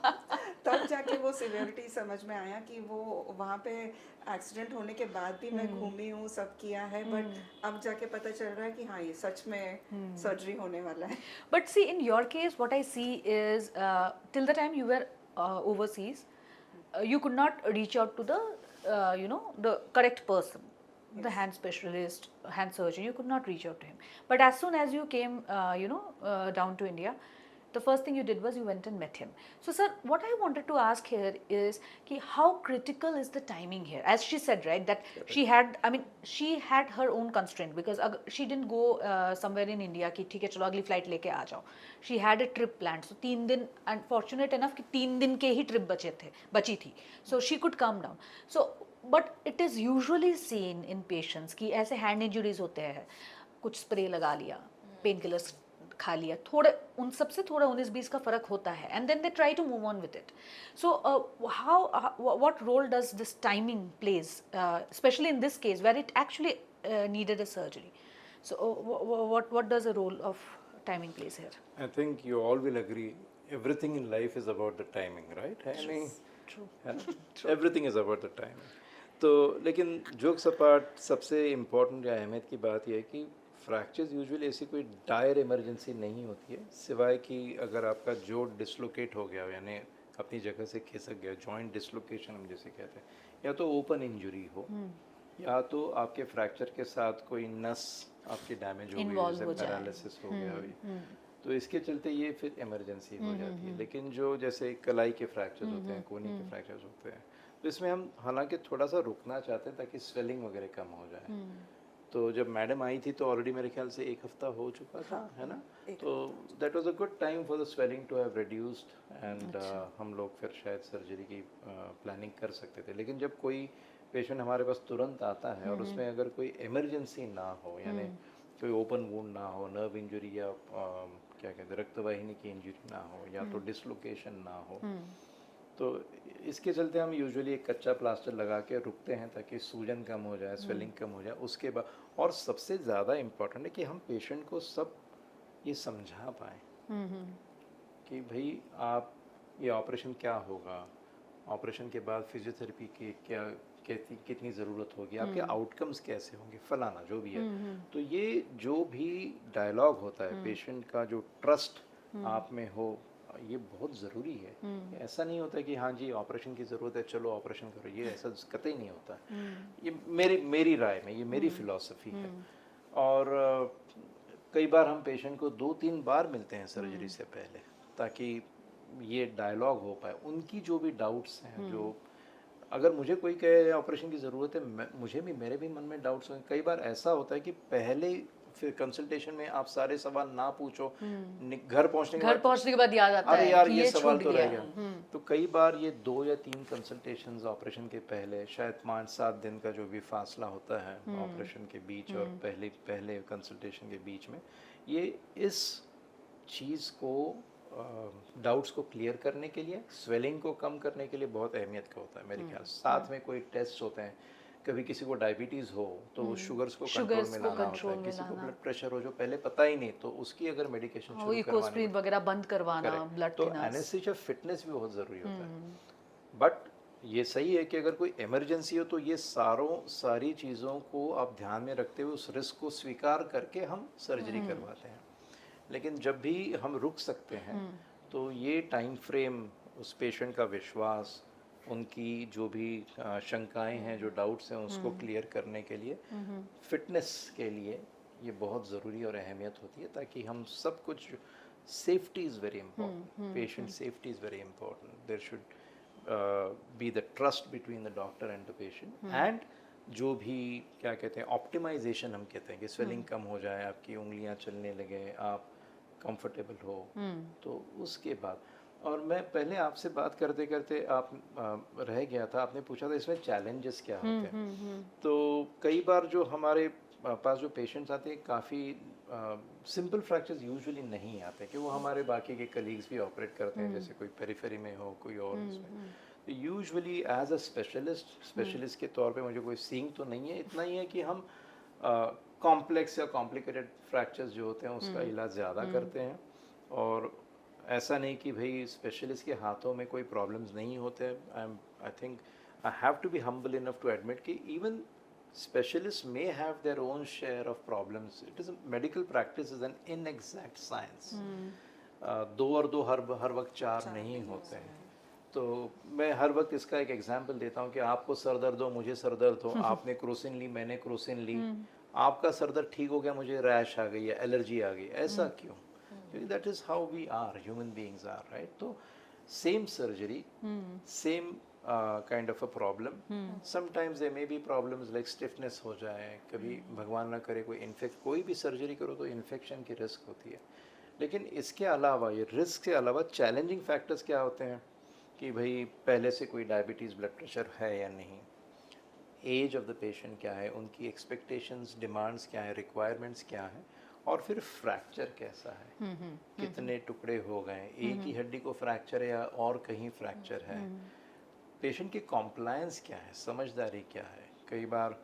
Speaker 2: तब जाके वो सिवियरिटी समझ में आया कि वो वहाँ पे एक्सीडेंट होने के बाद भी मैं घूमी हूँ, सब किया है, बट अब जाके पता चल रहा है कि हाँ ये सच में सर्जरी होने वाला है।
Speaker 1: But see, in your case, what I see is till the time you were overseas, you could not reach out to the, you know, the correct person, the hand specialist, hand surgeon. You could not reach out to him. But as soon as you came, you know, down to India, the first thing you did was you went and met him. So, sir, what I wanted to ask here is कि how critical is the timing here? As she said, right, that she had, I mean, she had her own constraint because she didn't go somewhere in India कि ठीक है चलो अगली flight लेके आ जाओ. She had a trip planned. So 3 दिन, and fortunate enough कि 3 दिन के ही trip बची थी. So she could come down. So, but it is usually seen in patients कि ऐसे hand injuries होते हैं, कुछ spray लगा लिया, painkillers खा लिया, थोड़े उन सब से थोड़ा 19-20 का फर्क होता है, and then they try to move on with it. So how what role does this timing plays, specially in this case where it actually needed a surgery? So what does the role of timing plays here?
Speaker 3: I think you all will agree, everything in life is about the timing, right? है नहीं?
Speaker 1: True.
Speaker 3: है ना? Everything is about the timing. तो लेकिन jokes apart, सबसे important या अहमियत की बात यह है कि फ्रैक्चर्स यूजुअली ऐसी कोई डायर इमरजेंसी नहीं होती है, सिवाय कि अगर आपका जोड़ डिसलोकेट हो गया हो, यानी अपनी जगह से खिसक गया, जॉइंट डिसलोकेशन हम जैसे कहते हैं, या तो ओपन इंजरी हो, या तो आपके फ्रैक्चर के साथ कोई नस आपकी डैमेज हो गई, जैसे पैरालिसिस हो गया हो, तो इसके चलते ये फिर इमरजेंसी हो जाती है. लेकिन जो जैसे कलाई के फ्रैक्चर्स होते हैं, कोहनी के फ्रैक्चर्स होते हैं, तो इसमें हम हालांकि थोड़ा सा रुकना चाहते हैं ताकि स्वेलिंग वगैरह कम हो जाए. तो जब मैडम आई थी तो ऑलरेडी मेरे ख्याल से 1 हफ्ता हो चुका था, है ना? तो that was a good time for the swelling to have reduced, and हम लोग फिर शायद सर्जरी की प्लानिंग कर सकते थे. लेकिन जब कोई पेशेंट हमारे पास तुरंत आता है और उसमें अगर कोई इमरजेंसी ना हो, यानी कोई ओपन वुंड ना हो, नर्व इंजरी या क्या कहते हैं रक्तवाहिनी की इंजरी ना हो, या तो डिसलोकेशन ना हो, तो इसके चलते हम यूजुअली एक कच्चा प्लास्टर लगा के रुकते हैं ताकि सूजन कम हो जाए, स्वेलिंग कम हो जाए. उसके बाद और सबसे ज़्यादा इम्पोर्टेंट है कि हम पेशेंट को सब ये समझा पाएँ कि भाई आप ये ऑपरेशन क्या होगा, ऑपरेशन के बाद फिजियोथेरेपी की क्या कितनी ज़रूरत होगी, आपके आउटकम्स कैसे होंगे, फलाना जो भी है। तो ये जो भी डायलॉग होता है, पेशेंट का जो ट्रस्ट आप में हो, ये बहुत ज़रूरी है। ऐसा नहीं होता कि हाँ जी ऑपरेशन की ज़रूरत है चलो ऑपरेशन करो, ये ऐसा कतई नहीं होता। ये मेरी राय में, ये मेरी फ़िलॉसफी है। और कई बार हम पेशेंट को 2-3 बार मिलते हैं सर्जरी से पहले, ताकि ये डायलॉग हो पाए। उनकी जो भी डाउट्स हैं, जो अगर मुझे कोई कहे ऑपरेशन की ज़रूरत है, मुझे भी, मेरे भी मन में डाउट्स होंगे। कई बार ऐसा होता है कि पहले फिर कंसल्टेशन में आप सारे सवाल ना पूछो, घर पहुंचने
Speaker 1: के बाद याद आता
Speaker 3: अरे
Speaker 1: है
Speaker 3: यार
Speaker 1: कि
Speaker 3: ये सवाल
Speaker 1: छूट
Speaker 3: तो रह
Speaker 1: गया।
Speaker 3: गया। तो कई बार ये 2 या 3 कंसल्टेशंस ऑपरेशन के पहले, शायद 5-7 दिन का जो भी फासला होता है ऑपरेशन के बीच और पहले कंसल्टेशन के बीच में, ये इस चीज़ को डाउट्स को क्लियर करने के लिए, स्वेलिंग को कम करने के लिए बहुत अहमियत का होता है मेरे ख्याल से। साथ में कोई टेस्ट होते हैं, कभी किसी को डायबिटीज़ हो तो वो शुगर्स को कंट्रोल में लाना होता है, किसी को ब्लड प्रेशर हो जो पहले पता ही नहीं, तो उसकी अगर मेडिकेशन शुरू करवानी
Speaker 1: वगैरह बंद करवाना, ब्लड
Speaker 3: तो एनेस्थीसिया फिटनेस भी बहुत ज़रूरी होता है। बट ये सही है कि अगर कोई इमरजेंसी हो तो ये सारी चीज़ों को आप ध्यान में रखते हुए उस रिस्क को स्वीकार करके हम सर्जरी करवाते हैं। लेकिन जब भी हम रुक सकते हैं तो ये टाइम फ्रेम, उस पेशेंट का विश्वास, उनकी जो भी शंकाएं हैं, जो डाउट्स हैं, उसको क्लियर करने के लिए, फिटनेस के लिए ये बहुत ज़रूरी और अहमियत होती है, ताकि हम सब कुछ, safety is very important, patient safety is very important. There should be the trust between the doctor and the patient, and जो भी क्या कहते हैं ऑप्टिमाइजेशन हम कहते हैं कि स्वेलिंग कम हो जाए, आपकी उंगलियां चलने लगे, आप कंफर्टेबल हो, तो उसके बाद। और मैं पहले आपसे बात करते करते आप रह गया था, आपने पूछा था इसमें चैलेंजेस क्या होते हैं। तो कई बार जो हमारे पास जो पेशेंट्स आते हैं, काफ़ी सिंपल फ्रैक्चर्स यूजुअली नहीं आते, कि वो हमारे बाकी के कलीग्स भी ऑपरेट करते हैं, जैसे कोई पेरिफेरी में हो, कोई और इसमें। तो यूजुअली एज अ स्पेशलिस्ट के तौर पे मुझे कोई सीइंग तो नहीं है, इतना ही है कि हम कॉम्प्लेक्स या कॉम्प्लिकेटेड फ्रैक्चर्स जो होते हैं उसका इलाज ज़्यादा करते हैं। और ऐसा नहीं कि भाई स्पेशलिस्ट के हाथों में कोई प्रॉब्लम्स नहीं होते। I think I have to be humble enough to admit कि even specialists may have their own share of problems. It is medical practice is an inexact science. 2 और 2 हर वक्त 4 नहीं होते हैं। तो मैं हर वक्त इसका एक एग्जांपल देता हूँ कि आपको सर दर्द हो, मुझे सर दर्द हो, आपने क्रोसिन ली, मैंने क्रोसिन ली, आपका सर दर्द ठीक हो गया, मुझे रैश आ गई या एलर्जी आ गई, ऐसा क्यों? क्योंकि that is how we are, human beings are, right? तो same surgery, same kind of a problem, sometimes there may be problems like stiffness हो जाए, कभी भगवान ना करे कोई भी सर्जरी करो तो इन्फेक्शन की रिस्क होती है। लेकिन इसके अलावा, ये रिस्क के अलावा चैलेंजिंग फैक्टर्स क्या होते हैं कि भाई पहले से कोई डायबिटीज़, ब्लड प्रेशर है या नहीं, एज ऑफ द पेशेंट क्या है, उनकी एक्सपेक्टेशंस, डिमांड्स क्या है, रिक्वायरमेंट्स क्या है, और फिर फ्रैक्चर कैसा है, कितने टुकड़े हो गए, एक ही हड्डी को फ्रैक्चर है या और कहीं फ्रैक्चर है, पेशेंट की कॉम्प्लायंस क्या है, समझदारी क्या है। कई बार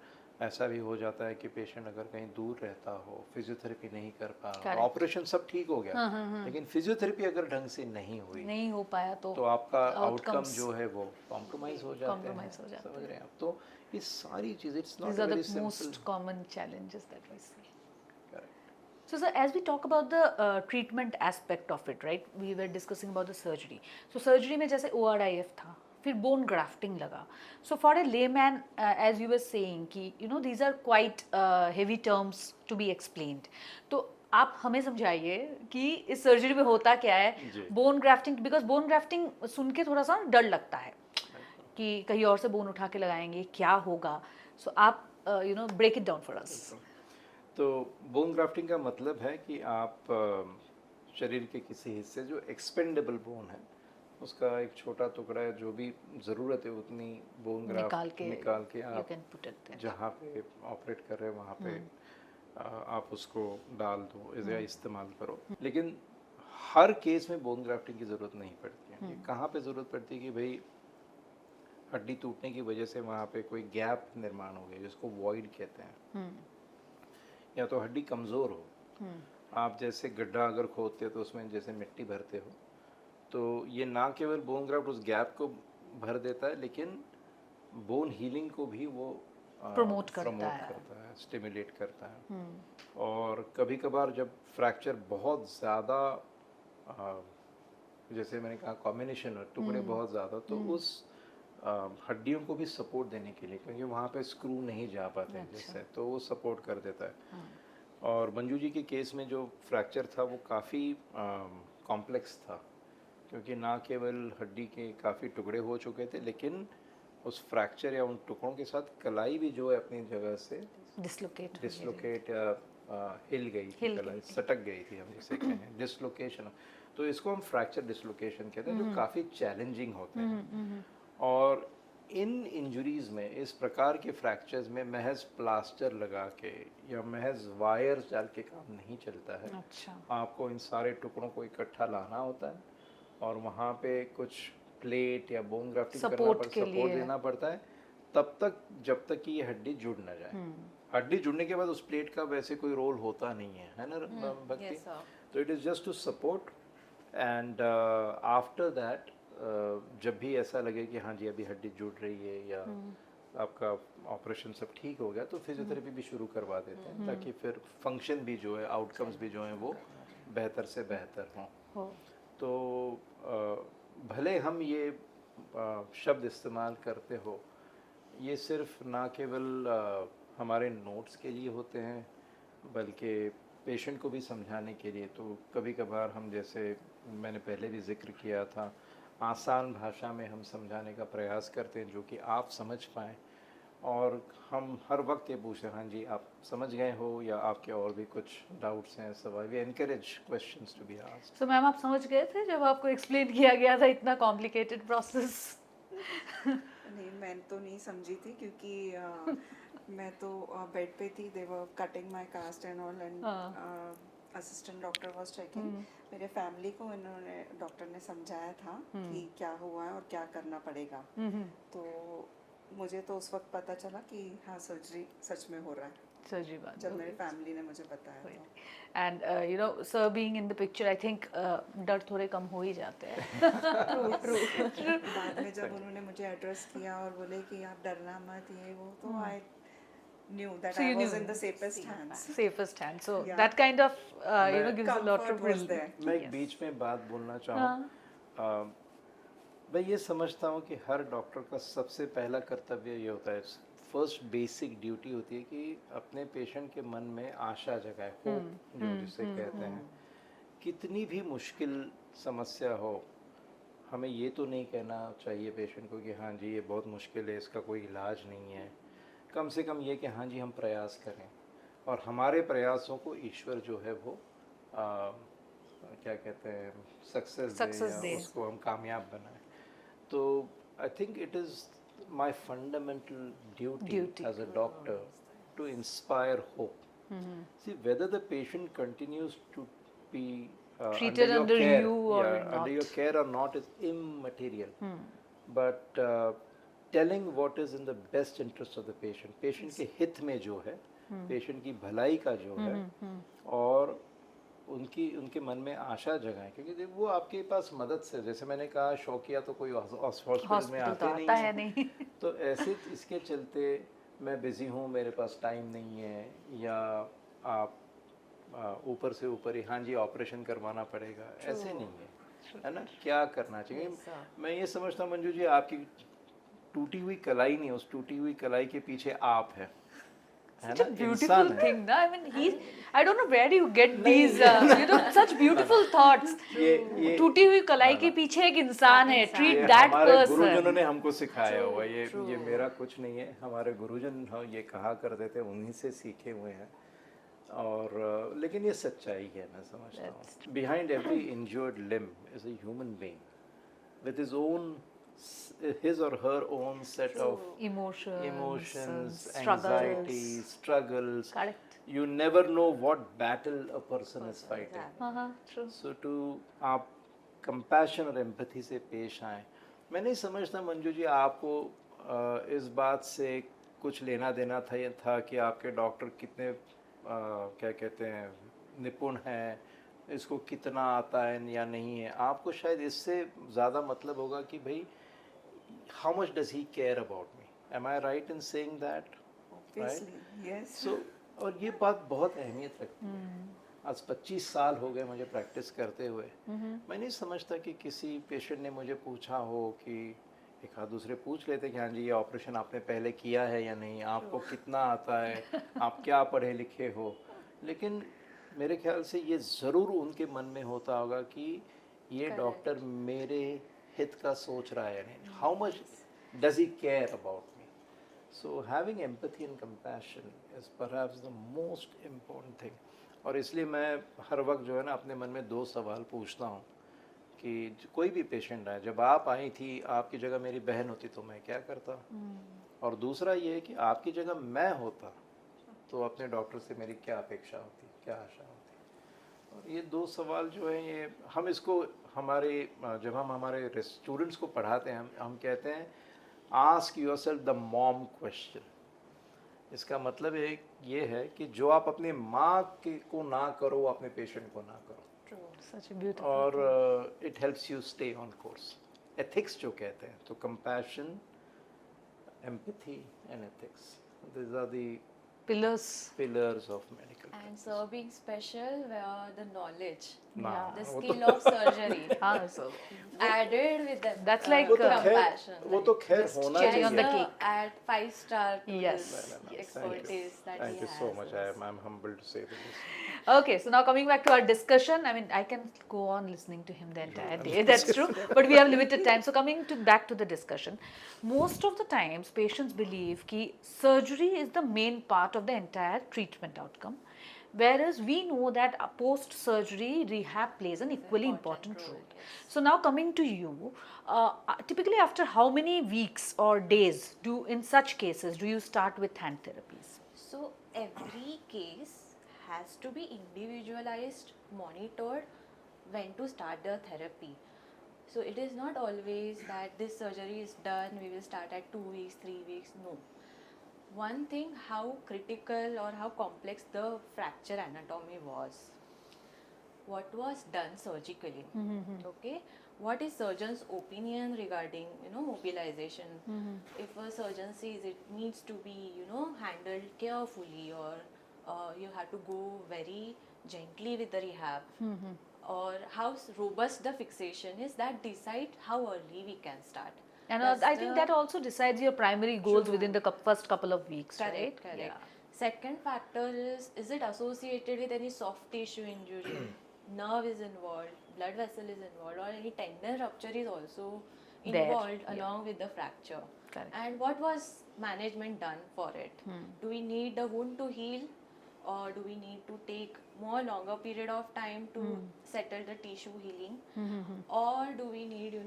Speaker 3: ऐसा भी हो जाता है कि पेशेंट अगर कहीं दूर रहता हो, फिजियोथेरेपी नहीं कर पा रहा, ऑपरेशन सब ठीक हो गया, लेकिन फिजियोथेरेपी अगर ढंग से नहीं हो पाया तो आपका आउटकम जो है वो कॉम्प्रोमाइज हो जाते हैं। समझ रहे हैं आप? तो ये सारी चीज़ें, it's not very simple.
Speaker 1: Most common challenges that we see. So, sir, as we talk about the treatment aspect of it, right? We were discussing about the surgery. So, surgery में जैसे ORIF था, फिर bone grafting लगा. So, for a layman, as you were saying, कि you know these are quite heavy terms to be explained. तो आप हमें समझाइए कि इस सर्जरी में होता क्या है, bone grafting, because bone grafting सुन के थोड़ा सा डर लगता है कि कहीं और से बोन उठा के लगाएंगे, क्या होगा. सो आप you know break it down for us.
Speaker 3: तो बोन ग्राफ्टिंग का मतलब है कि आप शरीर के किसी हिस्से, जो एक्सपेंडेबल बोन है, उसका एक छोटा टुकड़ा, जो भी ज़रूरत है उतनी बोन ग्राफ्ट निकाल के आप जहाँ पे ऑपरेट कर रहे हैं वहाँ पे आप उसको डाल दो या इस्तेमाल करो. लेकिन हर केस में बोन ग्राफ्टिंग की ज़रूरत नहीं पड़ती है. कहाँ पे ज़रूरत पड़ती है कि भाई हड्डी टूटने की वजह से वहाँ पे कोई गैप निर्माण हो गया, जिसको वॉइड कहते हैं, या तो हड्डी कमज़ोर हो. आप जैसे गड्ढा अगर खोदते हो तो उसमें जैसे मिट्टी भरते हो, तो ये ना केवल बोन ग्राफ्ट उस गैप को भर देता है, लेकिन बोन हीलिंग को भी वो
Speaker 1: Promote करता है।
Speaker 3: करता है, स्टिमुलेट करता है। और कभी कभार जब फ्रैक्चर बहुत ज़्यादा जैसे मैंने कहा कॉम्बिनेशन टुकड़े बहुत ज़्यादा, तो उस हड्डियों को भी सपोर्ट देने के लिए, क्योंकि वहाँ पे स्क्रू नहीं जा पाते हैं जैसे, तो वो सपोर्ट कर देता है। और मंजू जी के केस में जो फ्रैक्चर था वो काफ़ी कॉम्प्लेक्स था, क्योंकि ना केवल हड्डी के काफ़ी टुकड़े हो चुके थे, लेकिन उस फ्रैक्चर या उन टुकड़ों के साथ कलाई भी जो है अपनी जगह से डिसलोकेट या हिल गई थी, कलाई सटक गई थी, हम जिसे कहें डिसलोकेशन। तो इसको हम फ्रैक्चर डिसलोकेशन कहते हैं, जो काफ़ी चैलेंजिंग होते हैं। और इन इंजरीज में, इस प्रकार के फ्रैक्चर्स में महज प्लास्टर लगा के या महज वायर्स डाल के काम नहीं चलता है।
Speaker 1: अच्छा।
Speaker 3: आपको इन सारे टुकड़ों को इकट्ठा लाना होता है और वहाँ पे कुछ प्लेट या बोन ग्राफ्टिंग सपोर्ट देना पड़ता है, तब तक जब तक कि ये हड्डी जुड़ ना जाए। हड्डी जुड़ने के बाद उस प्लेट का वैसे कोई रोल होता नहीं है ना भक्ति? तो it is just to support. And after that जब भी ऐसा लगे कि हाँ जी अभी हड्डी जुड़ रही है या आपका ऑपरेशन सब ठीक हो गया, तो फिजियोथेरेपी भी शुरू करवा देते हैं, ताकि फिर फंक्शन भी जो है, आउटकम्स भी जो हैं वो बेहतर से बेहतर हों। तो भले हम ये शब्द इस्तेमाल करते हो, ये सिर्फ ना केवल हमारे नोट्स के लिए होते हैं, बल्कि पेशेंट को भी समझाने के लिए। तो कभी कभार हम, जैसे मैंने पहले भी जिक्र किया था, आसान भाषा में हम समझाने का प्रयास करते हैं जो कि आप समझ पाएँ। और हम हर वक्त ये पूछते हैं, हाँ जी आप समझ गए हो या आपके और भी कुछ डाउट्स हैं, सवाल। We encourage questions to be asked.
Speaker 1: So ma'am, आप समझ गए थे जब आपको एक्सप्लेन किया गया था इतना कॉम्प्लिकेटेड प्रोसेस?
Speaker 2: नहीं, मैं तो नहीं समझी थी, क्योंकि मैं तो बेड पे थी। They were cutting my cast and all, and assistant doctor was checking. मेरे फैमिली को इन्होंने, डॉक्टर ने समझाया था कि क्या हुआ है और क्या करना पड़ेगा। तो मुझे तो उस वक्त पता चला कि हाँ, सर्जरी सच में हो रहा है,
Speaker 1: सर्जरी बात
Speaker 2: जब मेरे फैमिली ने मुझे बताया।
Speaker 1: And you know sir being in the picture, I think डर थोड़े कम हो ही जाते हैं।
Speaker 2: बाद में जब उन्होंने मुझे एड्रेस किया और बोले कि आप डरना मत, ये वो, तो आई knew that I was in the safest hands.
Speaker 1: Safest hand. So
Speaker 2: Yeah.
Speaker 1: that kind of gives a lot
Speaker 2: Comfort
Speaker 1: of
Speaker 2: was
Speaker 1: relief.
Speaker 2: there.
Speaker 3: मैं एक बीच में बात बोलना चाहूँ। मैं ये समझता हूँ कि हर डॉक्टर का सबसे पहला कर्तव्य ये होता है, फर्स्ट बेसिक ड्यूटी होती है कि अपने पेशेंट के मन में आशा जगाए, होप जो जिसे कहते हैं। कितनी भी मुश्किल समस्या हो, हमें ये तो नहीं कहना चाहिए पेशेंट को कि हाँ जी ये बहुत मुश्किल है, इसका कोई इलाज नहीं है। कम से कम ये कि हाँ जी हम प्रयास करें, और हमारे प्रयासों को ईश्वर जो है वो क्या कहते हैं, सक्सेस दे, या उसको हम कामयाब बनाएं। तो I think it is my fundamental duty as a doctor to inspire hope. See whether the patient continues to be
Speaker 1: treated under you or not,
Speaker 3: under your care or not is immaterial, but telling what is in the best interest of the patient, patient के हित में जो है, patient की भलाई का जो है, और उनके मन में आशा जगाएं, क्योंकि वो आपके पास मदद से, जैसे मैंने कहा, शौकिया तो कोई हॉस्पिटल में आते नहीं। तो ऐसे इसके चलते मैं बिजी हूँ, मेरे पास टाइम नहीं है, या आप ऊपर से ऊपर ही हाँ जी ऑपरेशन करवाना पड़ेगा, ऐसे नहीं है ना। क्या करना चाहिए? मैं ये समझता हूँ मंजू जी, आपकी टूटी हुई कलाई नहीं, उस टूटी हुई कलाई के पीछे आप है
Speaker 1: such a beautiful thing, na? I mean, I don't know where you get these, you know, such beautiful thoughts. ये टूटी हुई कलाई के पीछे एक इंसान है, treat that person.
Speaker 3: हमारे गुरुजनों ने हमको सिखाया हुआ, ये मेरा कुछ नहीं है, हमारे गुरुजन ये कहा करते थे, उन्हीं से सीखे हुए हैं। और लेकिन ये सच्चाई है, मैं समझता हूँ। Behind every injured limb is a human being with his or her own set of emotions, anxieties, struggles.
Speaker 1: Correct.
Speaker 3: You never know what battle a person is fighting.
Speaker 1: True.
Speaker 3: So to आप compassion और empathy से पेश आएं। मैं नहीं समझता मंजू जी आपको इस बात से कुछ लेना देना था कि आपके डॉक्टर कितने क्या कहते हैं निपुण हैं, इसको कितना आता है या नहीं है। आपको शायद इससे ज़्यादा मतलब होगा कि भाई how much does he care about me? Am I right in saying that?
Speaker 2: Obviously, yes.
Speaker 3: So और ये बात बहुत अहमियत रखती है. आज 25 साल हो गए मुझे प्रैक्टिस करते हुए. मैं नहीं समझता कि किसी पेशेंट ने मुझे पूछा हो कि एक आध दूसरे पूछ लेते कि हाँ जी ये ऑपरेशन आपने पहले किया है या नहीं, आपको कितना आता है, आप क्या पढ़े लिखे हो. लेकिन मेरे ख्याल से ये ज़रूर उनके मन में होता होगा कि ये डॉक्टर मेरे हित का सोच रहा है या नहीं. How much does he care about me. So having empathy and compassion is perhaps the most important thing. और इसलिए मैं हर वक्त जो है ना अपने मन में 2 सवाल पूछता हूँ कि कोई भी पेशेंट आए, जब आप आई थी आपकी जगह मेरी बहन होती तो मैं क्या करता, और दूसरा ये है कि आपकी जगह मैं होता तो अपने डॉक्टर से मेरी क्या अपेक्षा होती, क्या आशा होती. और ये 2 सवाल जो हैं ये हम इसको हमारे जब हम हमारे स्टूडेंट्स को पढ़ाते हैं हम कहते हैं ask yourself the mom question. इसका मतलब ये है कि जो आप अपने माँ के को ना करो अपने पेशेंट को ना करो.
Speaker 1: Such a beautiful.
Speaker 3: और it helps you stay on course. Ethics जो कहते हैं तो compassion, empathy and ethics, these are the
Speaker 1: Pillars.
Speaker 3: pillars of medical
Speaker 4: And
Speaker 3: practice.
Speaker 4: so being special were the knowledge,
Speaker 3: हाँ,
Speaker 4: the
Speaker 3: वो
Speaker 4: skill of surgery
Speaker 1: Ah, so
Speaker 4: added with the
Speaker 1: That's like,
Speaker 3: वो तो खैर
Speaker 4: compassion.
Speaker 3: वो तो खैर
Speaker 1: Just
Speaker 3: होना
Speaker 1: cherry on the
Speaker 3: चाहिए.
Speaker 1: cake.
Speaker 4: Add 5-star to
Speaker 1: Yes.
Speaker 4: this expertise that
Speaker 3: Thank
Speaker 4: he
Speaker 3: you so
Speaker 4: has.
Speaker 3: much. I'm humbled to say this.
Speaker 1: Okay, so now coming back to our discussion, I mean, I can go on listening to him the entire day. That's true, but we have limited time. So coming back to the discussion, most of the times patients believe कि surgery is the main part of the entire treatment outcome, whereas we know that post-surgery rehab plays an equally important role. So now coming to you, typically after how many weeks or days in such cases do you start with hand therapies?
Speaker 4: So every case has to be individualized, monitored when to start the therapy. So it is not always that this surgery is done, we will start at 2 weeks, 3 weeks. No. One thing, how critical or how complex the fracture anatomy was. What was done surgically? Okay. What is surgeon's opinion regarding mobilization? If a surgeon says it needs to be handled carefully, or you have to go very gently with the rehab, or how robust the fixation is, that decide how early we can start.
Speaker 1: And
Speaker 4: That's
Speaker 1: I think that also decides your primary goals
Speaker 4: True.
Speaker 1: within the first couple of weeks,
Speaker 4: Correct,
Speaker 1: right?
Speaker 4: correct.
Speaker 1: Yeah.
Speaker 4: Second factor is it associated with any soft tissue injury? Nerve is involved, blood vessel is involved, or any tendon rupture is also
Speaker 1: There,
Speaker 4: involved
Speaker 1: yeah.
Speaker 4: along with the fracture.
Speaker 1: Correct.
Speaker 4: And what was management done for it? Do we need the wound to heal, or do we need to take more longer period of time to settle the tissue healing, or do we need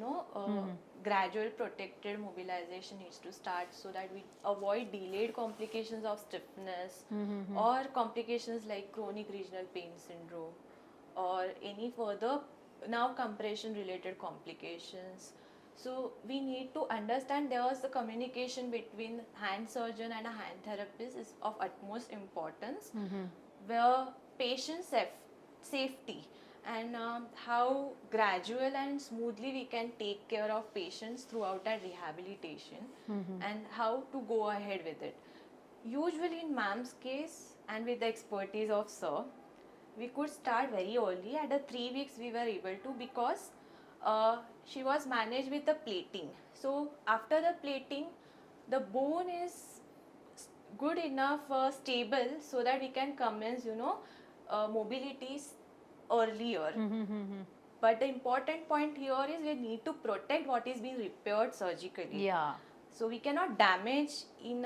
Speaker 4: gradual protected mobilization needs to start so that we avoid delayed complications of stiffness, or complications like chronic regional pain syndrome, or any further now compression related complications. So we need to understand there was the communication between hand surgeon and a hand therapist is of utmost importance, where patient safety and how gradual and smoothly we can take care of patients throughout that rehabilitation, and how to go ahead with it. Usually in ma'am's case and with the expertise of sir, we could start very early. At the 3 weeks we were able to, because she was managed with the plating. So after the plating, the bone is good enough stable so that we can commence mobilities earlier. But the important point here is we need to protect what is being repaired surgically.
Speaker 1: Yeah.
Speaker 4: So we cannot damage in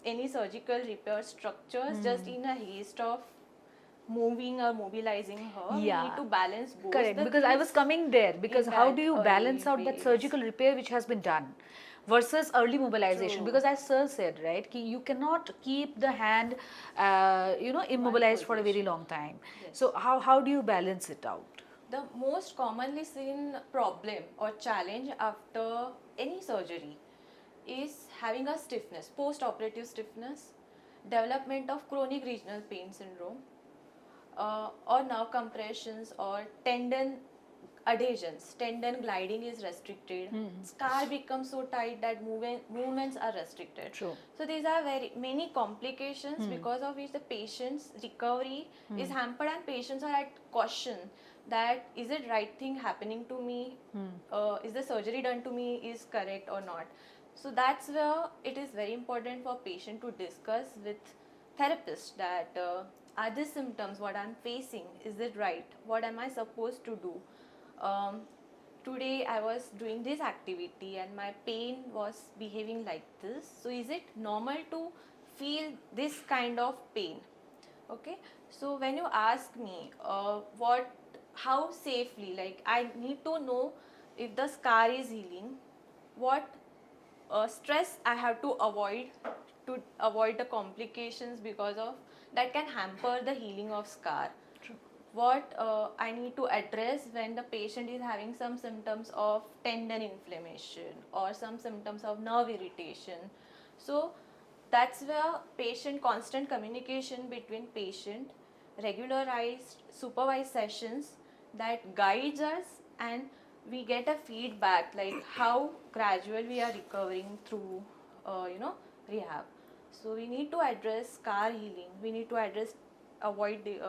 Speaker 4: any surgical repair structures just in a haste of moving or mobilizing her.
Speaker 1: Yeah.
Speaker 4: We need to balance both.
Speaker 1: Correct,
Speaker 4: the
Speaker 1: because I
Speaker 4: things
Speaker 1: was coming there, because
Speaker 4: in
Speaker 1: how
Speaker 4: that
Speaker 1: do you
Speaker 4: early
Speaker 1: balance out that
Speaker 4: phase.
Speaker 1: surgical repair which has been done versus early mobilization?
Speaker 4: True.
Speaker 1: Because as sir said, right, ki you cannot keep the hand immobilized for a very long time.
Speaker 4: Yes.
Speaker 1: So how do you balance it out?
Speaker 4: The most commonly seen problem or challenge after any surgery is having a stiffness, post-operative stiffness, development of chronic regional pain syndrome, or nerve compressions or tendon adhesions, tendon gliding is restricted, scar becomes so tight that movements are restricted.
Speaker 1: True.
Speaker 4: So these are very many complications because of which the patient's recovery is hampered, and patients are at caution that is it right thing happening to me, is the surgery done to me is correct or not. So that's where it is very important for patient to discuss with therapist that are these symptoms what I'm facing, is it right, what am I supposed to do. Today I was doing this activity and my pain was behaving like this, so is it normal to feel this kind of pain? Okay, so when you ask me how safely, like I need to know if the scar is healing, what stress I have to avoid the complications because of that can hamper the healing of scar. What I need to address when the patient is having some symptoms of tendon inflammation or some symptoms of nerve irritation. So that's where constant communication between patient, regularized supervised sessions that guides us, and we get a feedback like how gradual we are recovering through rehab. So we need to address scar healing, we need to address avoid the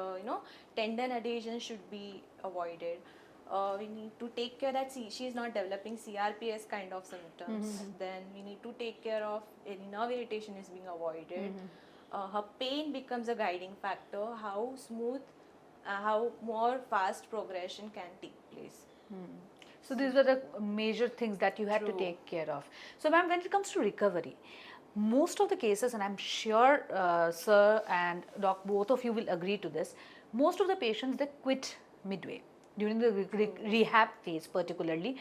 Speaker 4: tendon adhesion should be avoided. We need to take care that she is not developing CRPS kind of symptoms. Then we need to take care of any nerve irritation is being avoided. Her pain becomes a guiding factor, how smooth, how more fast progression can take place.
Speaker 1: So these were the major things that you had to
Speaker 4: True.
Speaker 1: take care of. So ma'am, when it comes to recovery, most of the cases, and I'm sure sir and doc, both of you will agree to this, most of the patients, they quit midway during the rehab phase particularly.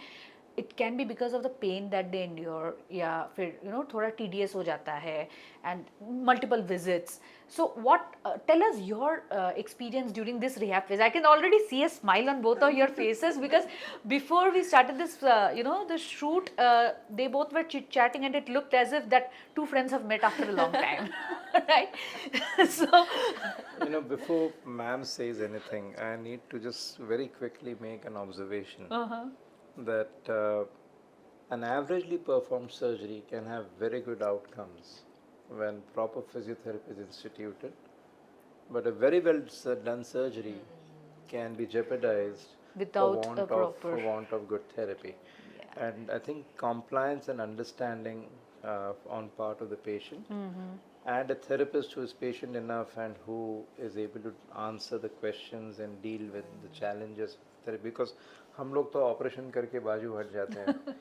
Speaker 1: It can be because of the pain that they endure, या फिर थोड़ा tedious हो जाता है, and multiple visits. So what, tell us your experience during this rehab phase. I can already see a smile on both of your faces because before we started this, the shoot, they both were chit-chatting and it looked as if that two friends have met after a long time, right? So,
Speaker 3: Before ma'am says anything, I need to just very quickly make an observation that an averagely performed surgery can have very good outcomes when proper physiotherapy is instituted, but a very well done surgery can be jeopardized
Speaker 1: Without
Speaker 3: for
Speaker 1: a proper-
Speaker 3: want of good therapy. And I think compliance and understanding on part of the patient and a therapist who is patient enough and who is able to answer the questions and deal with the challenges of therapy, because हम लोग तो operation करके बाजू हट जाते हैं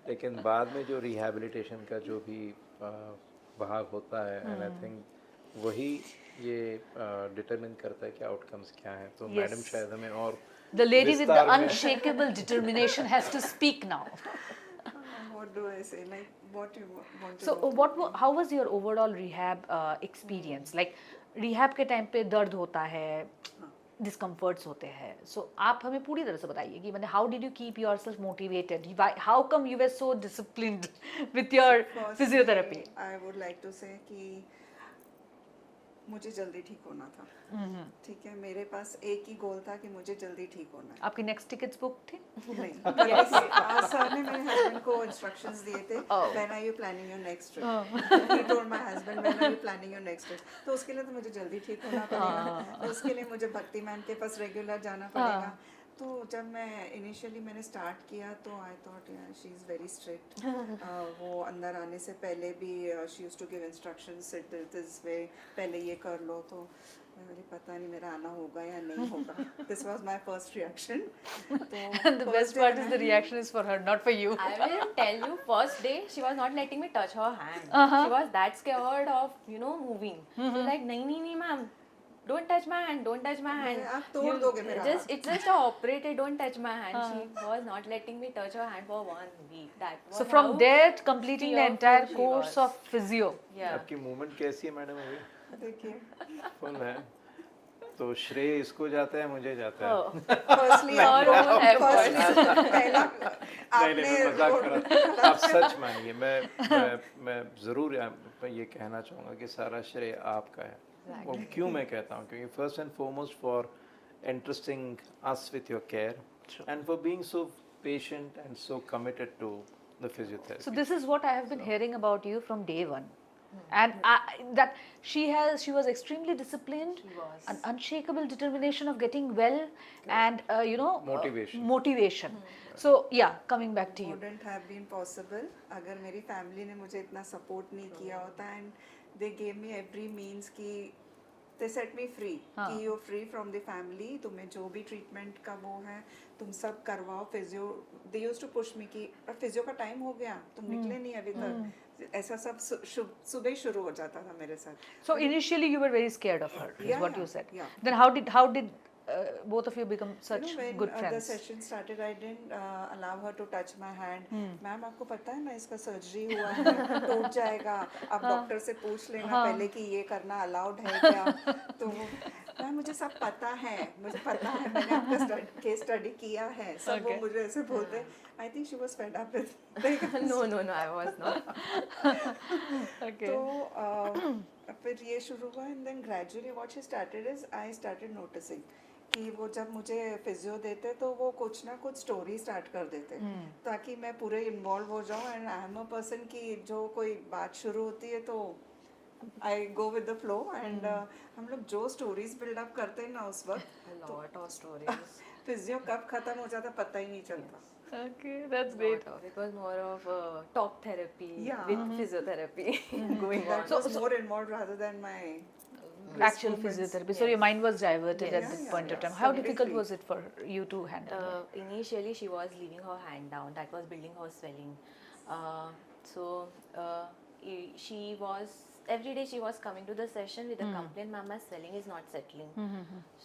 Speaker 3: लेकिन बाद में जो रिहैबिलिटेशन का जो भी भाग होता है, एंड आई थिंक वही ये डिटरमिन करता है कि आउटकम्स क्या हैं. तो मैडम शायद हमें और
Speaker 1: the lady with the
Speaker 3: विस्तार में-
Speaker 1: unshakable determination has to speak now.
Speaker 2: What do I say? Like, what you want to
Speaker 1: So
Speaker 2: know?
Speaker 1: how was your overall rehab experience? Like rehab के time पे दर्द होता है, discomforts होते हैं. So आप हमें पूरी तरह से बताइए कि मतलब how did you keep yourself motivated? How come you were so disciplined with your
Speaker 2: Firstly,
Speaker 1: physiotherapy?
Speaker 2: I would like to say कि मुझे जल्दी ठीक होना था. ठीक है, मेरे पास एक ही गोल था कि मुझे जल्दी ठीक होना है.
Speaker 1: आपकी नेक्स्ट टिकट्स बुक थी?
Speaker 2: नहीं, आज सर ने मेरे हस्बैंड को इंस्ट्रक्शंस दिए थे, when are you planning your next trip. He told my husband when are you planning your next trip. तो उसके लिए तो मुझे जल्दी ठीक होना पड़ेगा. तो उसके लिए मुझे भक्ति मैम के पास रेगुलर जाना पड़ेगा. तो जब मैं इनिशियली मैंने स्टार्ट किया तो I thought she is very strict. वो अंदर आने से पहले भी she used to give instructions, sit this way, पहले ये कर लो. तो मुझे पता नहीं मेरा आना होगा या नहीं होगा. This was my first reaction.
Speaker 1: And the best part is the reaction is for her, not for you.
Speaker 4: I will tell you, first day she was not letting me touch her hand. She was that scared of moving. She's like, नहीं ma'am, don't touch my hand, don't touch my hand.
Speaker 2: आप तोड़ दोगे मेरा हाथ.
Speaker 4: It's just a operated, don't touch my hand. She was not letting me touch her hand for 1 week. That was
Speaker 1: So from
Speaker 4: how
Speaker 1: there, completing the
Speaker 4: fearful
Speaker 1: entire
Speaker 4: she
Speaker 1: course
Speaker 4: was.
Speaker 1: of physio.
Speaker 4: Yeah.
Speaker 3: आपकी movement कैसी है madam अभी?
Speaker 2: देखिए,
Speaker 3: full है. तो श्रेय इसको जाता है, मुझे जाता है.
Speaker 4: Oh.
Speaker 2: Firstly
Speaker 4: Your own efforts.
Speaker 2: पहला
Speaker 3: नहीं
Speaker 2: आपने
Speaker 3: मैं मजाक कर रहा था. आप सच मानिए, मैं ज़रूर ये कहना चाहूँगा कि सारा श्रेय आपका है. और क्यों मैं कहता हूँ, क्योंकि first and foremost for entrusting us with your care,
Speaker 1: True.
Speaker 3: and for being so patient and so committed to the physiotherapy.
Speaker 1: So this is what I have been hearing about you from day one, and that she was extremely disciplined,
Speaker 4: She was.
Speaker 1: an unshakable determination of getting well, and
Speaker 3: Motivation.
Speaker 1: motivation. So yeah, coming back to you.
Speaker 2: wouldn't have been possible अगर मेरी family ने मुझे इतना support नहीं किया होता and they gave me every means कि दे set मी free कि you free from the family तुम्हें जो भी ट्रीटमेंट का वो है तुम सब करवाओ physio they used to push me कि फिजियो का टाइम हो गया तुम निकले नहीं अभी तक ऐसा सब सुबह ही शुरू हो जाता था मेरे साथ
Speaker 1: So initially you were very scared of her, is
Speaker 2: Yeah,
Speaker 1: what you said.
Speaker 2: yeah.
Speaker 1: Then how did both of you become such
Speaker 2: You know, when
Speaker 1: good
Speaker 2: the
Speaker 1: friends?
Speaker 2: session started, I didn't allow her to touch my hand. Ma'am आपको पता है ना इसका surgery हुआ है टूट जाएगा आप डॉक्टर से पूछ लेना पहले कि ये करना अलाउड है क्या तो मैम मुझे सब पता है मुझे पता है मैंने आपका केस स्टडी किया है सब वो मुझे ऐसे बोलते I think she was fed up with
Speaker 4: No, I was not.
Speaker 1: Okay.
Speaker 2: तो फिर ये शुरू हुआ and then gradually what she started is I started noticing कि वो जब मुझे फिजियो देते तो वो कुछ ना कुछ स्टोरी स्टार्ट कर देते ताकि मैं पूरे इन्वॉल्व हो जाऊं and I am a person की जो कोई बात शुरू होती है तो I go with the flow and हम लोग जो स्टोरीज बिल्डअप करते हैं ना उस वक्त
Speaker 4: A lot of stories.
Speaker 2: Physio कब खत्म हो जाता पता ही नहीं चलता
Speaker 1: Okay, that's great.
Speaker 4: It was more of talk therapy
Speaker 2: Yeah.
Speaker 4: with physiotherapy going on.
Speaker 2: that was more involved rather than my
Speaker 1: Actual physiotherapy. So your mind was diverted at
Speaker 2: Yes.
Speaker 1: this
Speaker 2: Yeah,
Speaker 1: point of
Speaker 2: yeah,
Speaker 1: time. How difficult
Speaker 2: completely.
Speaker 1: was it for you to handle?
Speaker 4: Initially, she was leaving her hand down. That was building her swelling. So she was every day she was coming to the session with a complaint, "Ma'am, my swelling is not settling."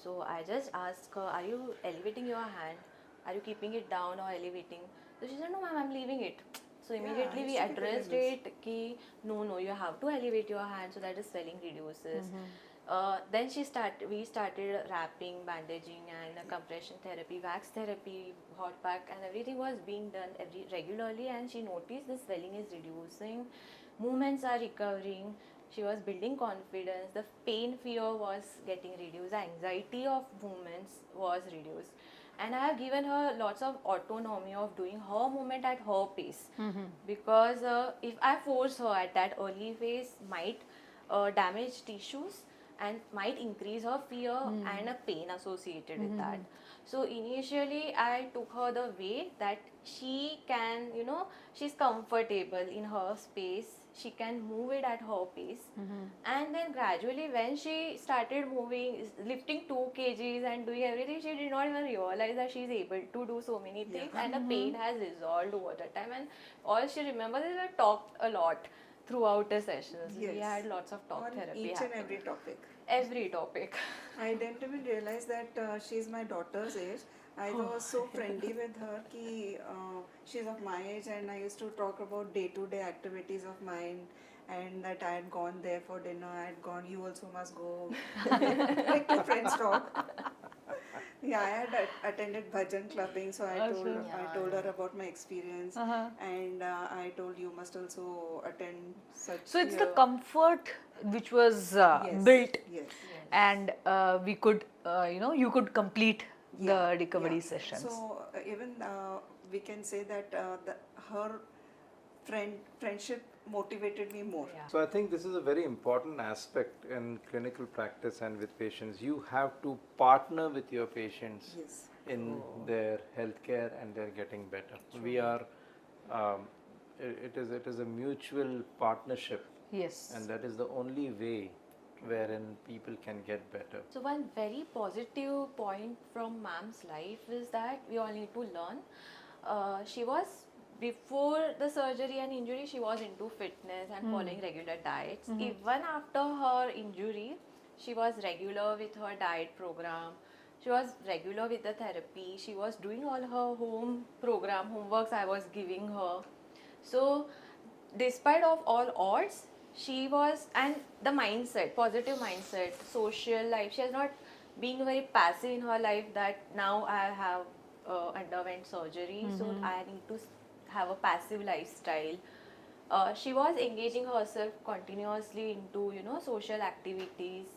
Speaker 4: So I just asked her, "Are you elevating your hand? Are you keeping it down or elevating?" So she said, "No, ma'am, I'm leaving it." So immediately
Speaker 2: I
Speaker 4: we
Speaker 2: used to keep it
Speaker 4: addressed
Speaker 2: like
Speaker 4: it ki no, you have to elevate your hand so that the swelling reduces. Then we started wrapping, bandaging, and compression therapy, wax therapy, hot pack, and everything was being done regularly. And she noticed the swelling is reducing, movements are recovering. She was building confidence. The pain fear was getting reduced. The anxiety of movements was reduced. And I have given her lots of autonomy of doing her movement at her pace. Because if I force her at that early phase, might damage tissues and might increase her fear and a pain associated with that. So initially I took her the way that she can, she's comfortable in her space, she can move it at her pace. And then gradually when she started moving, lifting 2 kgs and doing everything, she did not even realize that she's able to do so many things. And the pain has resolved over the time, and all she remembers is I talked a lot throughout the sessions. We
Speaker 2: Yes.
Speaker 4: had lots of talk
Speaker 2: on
Speaker 4: therapy
Speaker 2: each and
Speaker 4: happening.
Speaker 2: every topic.
Speaker 4: Every topic.
Speaker 2: I didn't even realize that she's my daughter's age. I was so friendly with her कि she's of my age and I used to talk about day-to-day activities of mine and that I had gone there for dinner, I had gone, you also must go. Like two friends talk. Yeah, I had attended bhajan clubbing, so I told her about my experience, and I told you must also attend such.
Speaker 1: So it's the comfort which was
Speaker 2: Yes,
Speaker 1: built,
Speaker 2: Yes.
Speaker 1: and we could, you could complete the recovery
Speaker 2: Yeah.
Speaker 1: sessions.
Speaker 2: So even we can say that her friendship motivated me more.
Speaker 4: Yeah.
Speaker 3: So I think this is a very important aspect in clinical practice and with patients. You have to partner with your patients
Speaker 2: Yes.
Speaker 3: in their healthcare and they're getting better. We are, it is a mutual partnership,
Speaker 1: Yes.
Speaker 3: and that is the only way wherein people can get better.
Speaker 4: So one very positive point from ma'am's life is that we all need to learn. She was, before the surgery and injury, she was into fitness and following regular diets. Even after her injury, she was regular with her diet program. She was regular with the therapy. She was doing all her homeworks I was giving her. So despite of all odds, she was, and the mindset, positive mindset, social life, she has not been very passive in her life that now I have underwent surgery, so I need to have a passive lifestyle. She was engaging herself continuously into social activities,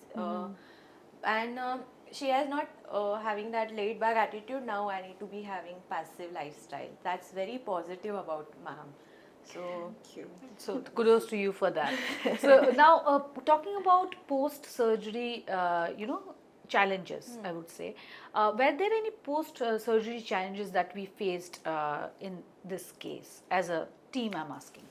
Speaker 4: and she has not having that laid back attitude. Now I need to be having passive lifestyle. That's very positive about ma'am. So
Speaker 2: Thank you.
Speaker 1: So kudos to you for that. So now, talking about post-surgery, challenges, I would say. Were there any post-surgery challenges that we faced in this case as a team? I'm asking.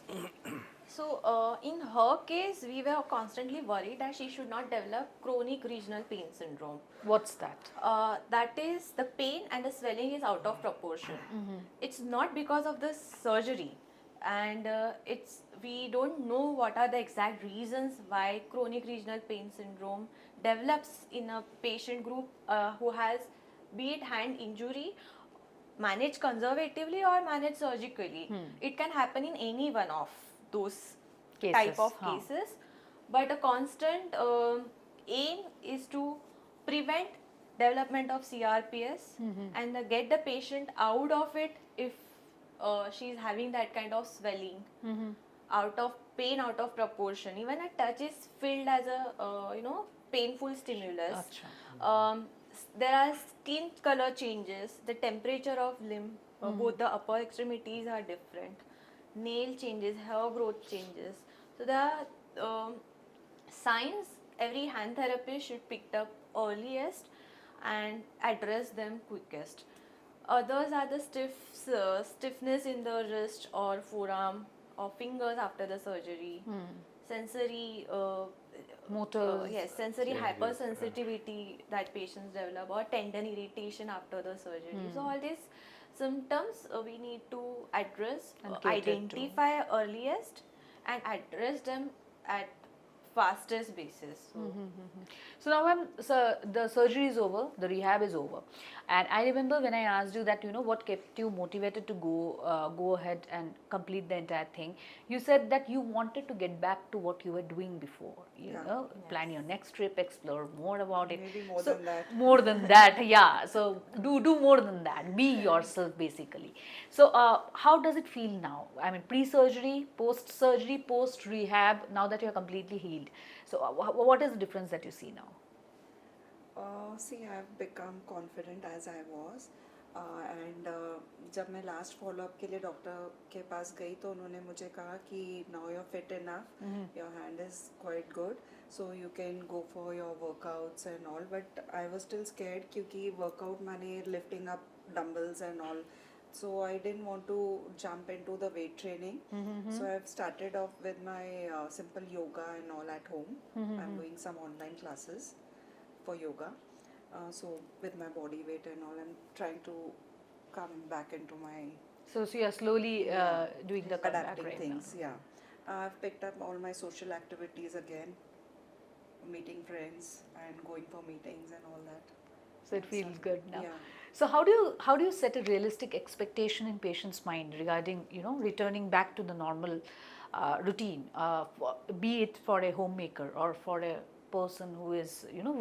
Speaker 4: So, in her case, we were constantly worried that she should not develop chronic regional pain syndrome.
Speaker 1: What's that?
Speaker 4: That is, the pain and the swelling is out of proportion. It's not because of the surgery, and we don't know what are the exact reasons why chronic regional pain syndrome develops in a patient group who has, be it hand injury, managed conservatively or managed surgically. It can happen in any one of those
Speaker 1: Cases,
Speaker 4: type of
Speaker 1: huh.
Speaker 4: cases, but a constant aim is to prevent development of CRPS and get the patient out of it if she is having that kind of swelling, out of pain out of proportion. Even a touch is filled as a painful stimulus. There are skin color changes, the temperature of limb, both the upper extremities are different, nail changes, hair growth changes. So there are signs every hand therapist should pick up earliest and address them quickest. Others are the stiffness in the wrist or forearm or fingers after the surgery, sensory
Speaker 1: Motor.
Speaker 4: yes, sensory
Speaker 3: Changes,
Speaker 4: hypersensitivity that patients develop, or tendon irritation after the surgery. So all these symptoms we need to address,
Speaker 1: And cater to.
Speaker 4: identify earliest and address them at fastest basis.
Speaker 1: So now, the surgery is over, the rehab is over, and I remember when I asked you that what kept you motivated to go ahead and complete the entire thing. You said that you wanted to get back to what you were doing before. Plan your next trip, explore more about it.
Speaker 2: Maybe more
Speaker 1: So,
Speaker 2: than that.
Speaker 1: More than that, yeah. So do more than that. Be yourself, basically. So how does it feel now? I mean, pre-surgery, post-surgery, post-rehab. Now that you're completely healed. So what is the difference that you see now?
Speaker 2: See, I've become confident as I was. And जब मैं last follow up के लिए doctor के पास गई तो उन्होंने मुझे कहा कि now you are fit enough, your hand is quite good, so you can go for your workouts and all. But I was still scared क्योंकि वर्कआउट मैंने lifting up dumbbells and all, so I didn't want to jump into the weight training. So I've started off with my simple yoga and all at home. I'm doing some online classes for yoga. So with my body weight and all, I'm trying to come back into my
Speaker 1: So you're slowly doing the comeback
Speaker 2: adapting
Speaker 1: right
Speaker 2: things.
Speaker 1: now.
Speaker 2: Yeah, I've picked up all my social activities again, meeting friends and going for meetings and all that.
Speaker 1: So it feels good now.
Speaker 2: Yeah.
Speaker 1: So how do you set a realistic expectation in patient's mind regarding returning back to the normal routine, be it for a homemaker or for a person who is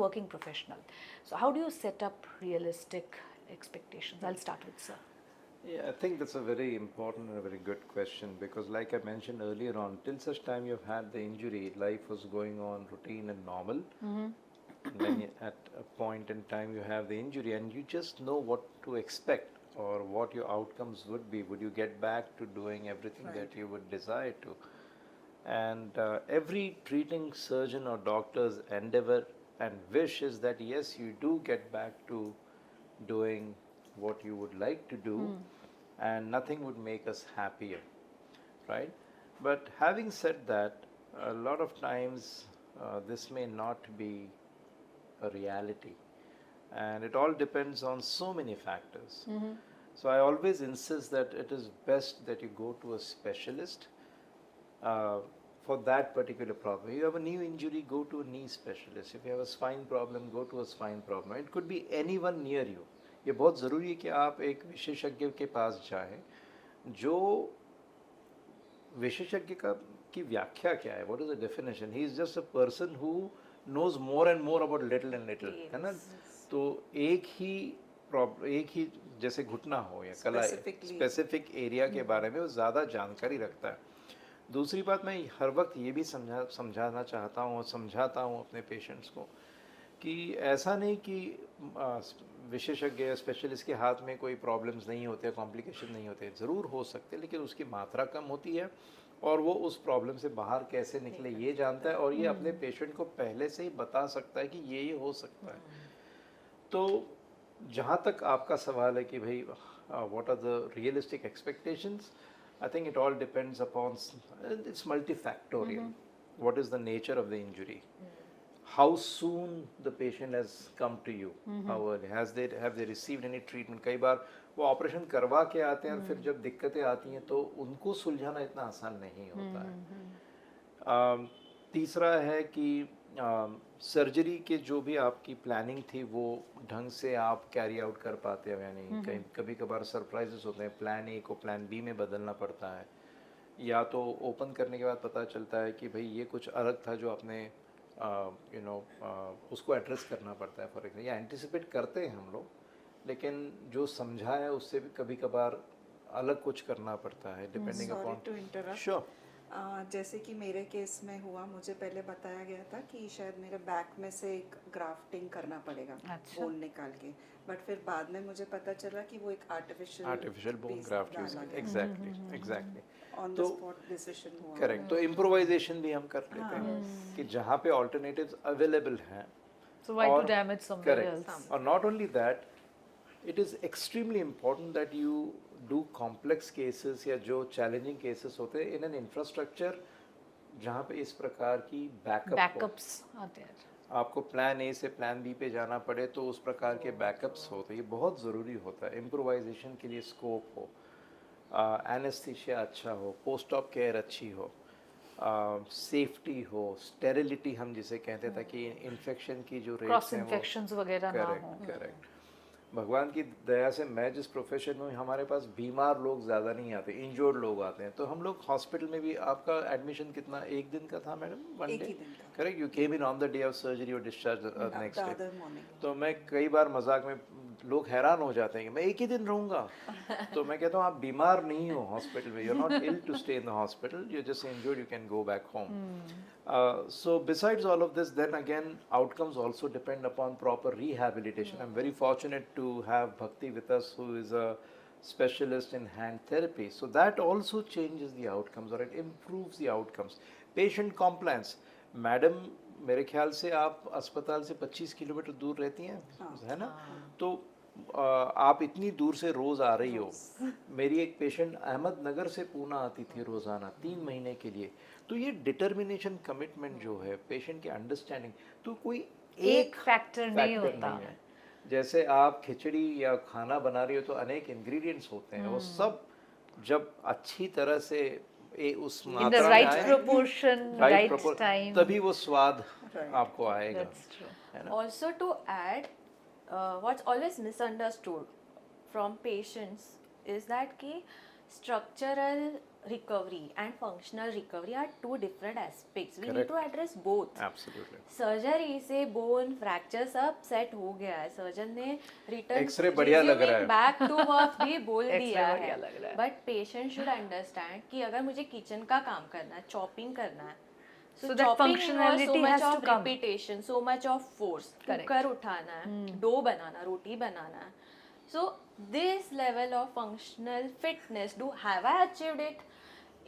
Speaker 1: working professional? So how do you set up realistic expectations? I'll start with sir.
Speaker 3: Yeah, I think that's a very important and a very good question, because like I mentioned earlier on, till such time you've had the injury, life was going on routine and normal. And then at a point in time you have the injury and you just know what to expect or what your outcomes would be. Would you get back to doing everything that you would desire to? And every treating surgeon or doctor's endeavor and wish is that yes, you do get back to doing what you would like to do, and nothing would make us happier, right? But having said that, a lot of times this may not be a reality, and it all depends on so many factors. So I always insist that it is best that you go to a specialist for that particular problem. You have a knee injury, go to a knee specialist. If you have a spine problem, go to a spine problem. It could be anyone near you. ये बहुत ज़रूरी है कि आप एक विशेषज्ञ के पास जाएं जो विशेषज्ञ की व्याख्या क्या है, what is the definition? He is just a person who knows more and more about little and little, है ना? तो एक ही जैसे घुटना हो या कला स्पेसिफिक एरिया के बारे में वो ज़्यादा जानकारी रखता है. दूसरी बात, मैं हर वक्त ये भी समझाना चाहता हूँ और समझाता हूँ अपने पेशेंट्स को कि ऐसा नहीं कि आ, विशेषज्ञ स्पेशलिस्ट के हाथ में कोई प्रॉब्लम्स नहीं होते, कॉम्प्लिकेशन नहीं होते, ज़रूर हो सकते, लेकिन उसकी मात्रा कम होती है और वो उस प्रॉब्लम से बाहर कैसे निकले ये जानता है और ये अपने पेशेंट को पहले से ही बता सकता है कि ये हो सकता है। तो जहाँ तक आपका सवाल है कि भाई what are the realistic expectations, I think it all depends upon, it's multifactorial, what is the nature of the injury, how soon the patient has come to you, how early have they received any treatment. कई बार वो operation करवा के आते हैं और फिर जब दिक्कतें आती हैं तो उनको सुलझाना इतना आसान नहीं होता है। तीसरा है कि सर्जरी के जो भी आपकी प्लानिंग थी वो ढंग से आप कैरी आउट कर पाते हो या नहीं। कहीं कभी कभार सरप्राइजेस होते हैं, प्लान ए को प्लान बी में बदलना पड़ता है, या तो ओपन करने के बाद पता चलता है कि भाई ये कुछ अलग था जो आपने उसको एड्रेस करना पड़ता है। फॉर एग्जाम्पल, या एंटिसिपेट करते हैं हम लोग, लेकिन जो समझा है उससे भी कभी कभार अलग कुछ करना पड़ता है depending
Speaker 2: sorry
Speaker 3: upon.
Speaker 2: To interrupt.
Speaker 3: Sure.
Speaker 2: जैसे कि मेरे केस में हुआ, मुझे पहले बताया गया था कि शायद मेरे बैक में से एक ग्राफ्टिंग करना पड़ेगा,
Speaker 1: अच्छा।
Speaker 2: बोन निकाल के, बट फिर बाद में मुझे पता चला कि वो एक
Speaker 3: artificial bone graft use, exactly
Speaker 2: on the
Speaker 3: तो
Speaker 2: स्पॉट डिसीजन हुआ।
Speaker 3: करेक्ट। तो इम्प्रोवाइजेशन भी हम कर लेते हैं कि जहाँ पे ऑल्टरनेटिव्स अवेलेबल हैं,
Speaker 1: So why to
Speaker 3: और
Speaker 1: damage somewhere
Speaker 3: correct,
Speaker 1: else?
Speaker 3: और not only that, it is extremely important that you do complex cases या जो challenging cases होते हैं in an infrastructure जहाँ पे इस प्रकार की बैकअप हो।
Speaker 1: Backups are there.
Speaker 3: आपको प्लान ए से प्लान बी पे जाना पड़े तो उस प्रकार के बैकअप्स होते हैं, ये बहुत ज़रूरी होता है। इम्प्रोवाइजेशन के लिए स्कोप हो, एनेस्थीसिया अच्छा हो, पोस्ट ऑप केयर अच्छी हो, सेफ्टी हो, स्टेरिलिटी हम जिसे कहते थे कि इन्फेक्शन की जो
Speaker 1: Cross
Speaker 3: रेट्स हैं वो
Speaker 1: infections वगैरह ना हो।
Speaker 3: करेक्ट। भगवान की दया से मैं जिस प्रोफेशन में हूँ, हमारे पास बीमार लोग ज़्यादा नहीं आते, इंजर्ड लोग आते हैं। तो हम लोग हॉस्पिटल में भी, आपका एडमिशन कितना, एक दिन का था मैडम? वन
Speaker 2: एक
Speaker 3: डे?
Speaker 2: ही दिन का।
Speaker 3: Correct, you came in on the day of surgery और discharge next day.
Speaker 2: Other morning.
Speaker 3: तो मैं कई बार मजाक में, लोग हैरान हो जाते हैं कि मैं एक ही दिन रहूँगा। तो मैं कहता हूँ आप बीमार नहीं हो हॉस्पिटल में, you are not ill to stay in the hospital, you just injured, you can go back home. So besides all of this, then again, outcomes also depend upon proper rehabilitation. I'm very fortunate to have Bhakti with us, who is a specialist in hand therapy. So that also changes the outcomes, or it improves the outcomes. Patient compliance. Madam, मेरे ख्याल से आप अस्पताल से 25 kilometre दूर रहती हैं, है ना? तो आप इतनी दूर से रोज़ आ रही हो। मेरी एक पेशेंट अहमदनगर से पूना आती थी रोज़ाना 3 महीने के लिए। तो ये डिटर्मिनेशन, कमिटमेंट जो है, पेशेंट की अंडरस्टैंडिंग, तो कोई
Speaker 1: एक फैक्टर नहीं
Speaker 3: factor
Speaker 1: होता।
Speaker 3: नहीं है। जैसे आप खिचड़ी या खाना बना रही हो तो अनेक इंग्रेडिएंट्स होते हैं, वो सब जब अच्छी तरह से उस
Speaker 1: In the
Speaker 3: मात्रा में
Speaker 1: right
Speaker 3: आए,
Speaker 1: proportion, right time.
Speaker 3: तभी वो स्वाद आपको आएगा,
Speaker 1: That's true.
Speaker 3: है ना?
Speaker 4: Also, to add, what's always misunderstood from patients is that ki structural recovery and functional recovery are two different aspects. We need to address both.
Speaker 3: Absolutely.
Speaker 4: Surgery से bone fracture सब set हो गया है, surgeon ने return
Speaker 3: X-ray बढ़िया लग रहा है।
Speaker 4: बैक टू वर्क भी बोल
Speaker 1: X-ray
Speaker 4: दिया
Speaker 1: बढ़िया
Speaker 4: है,
Speaker 1: लग रहा है।
Speaker 4: बट पेशेंट शुड अंडरस्टैंड कि अगर मुझे किचन का काम करना है, चॉपिंग करना है,
Speaker 1: So that functionality
Speaker 4: so much
Speaker 1: has to
Speaker 4: of
Speaker 1: come.
Speaker 4: repetition, so much of force,
Speaker 1: Correct.
Speaker 4: Cooker उठाना है, डो बनाना, रोटी बनाना है. So this level of functional fitness, have I achieved it?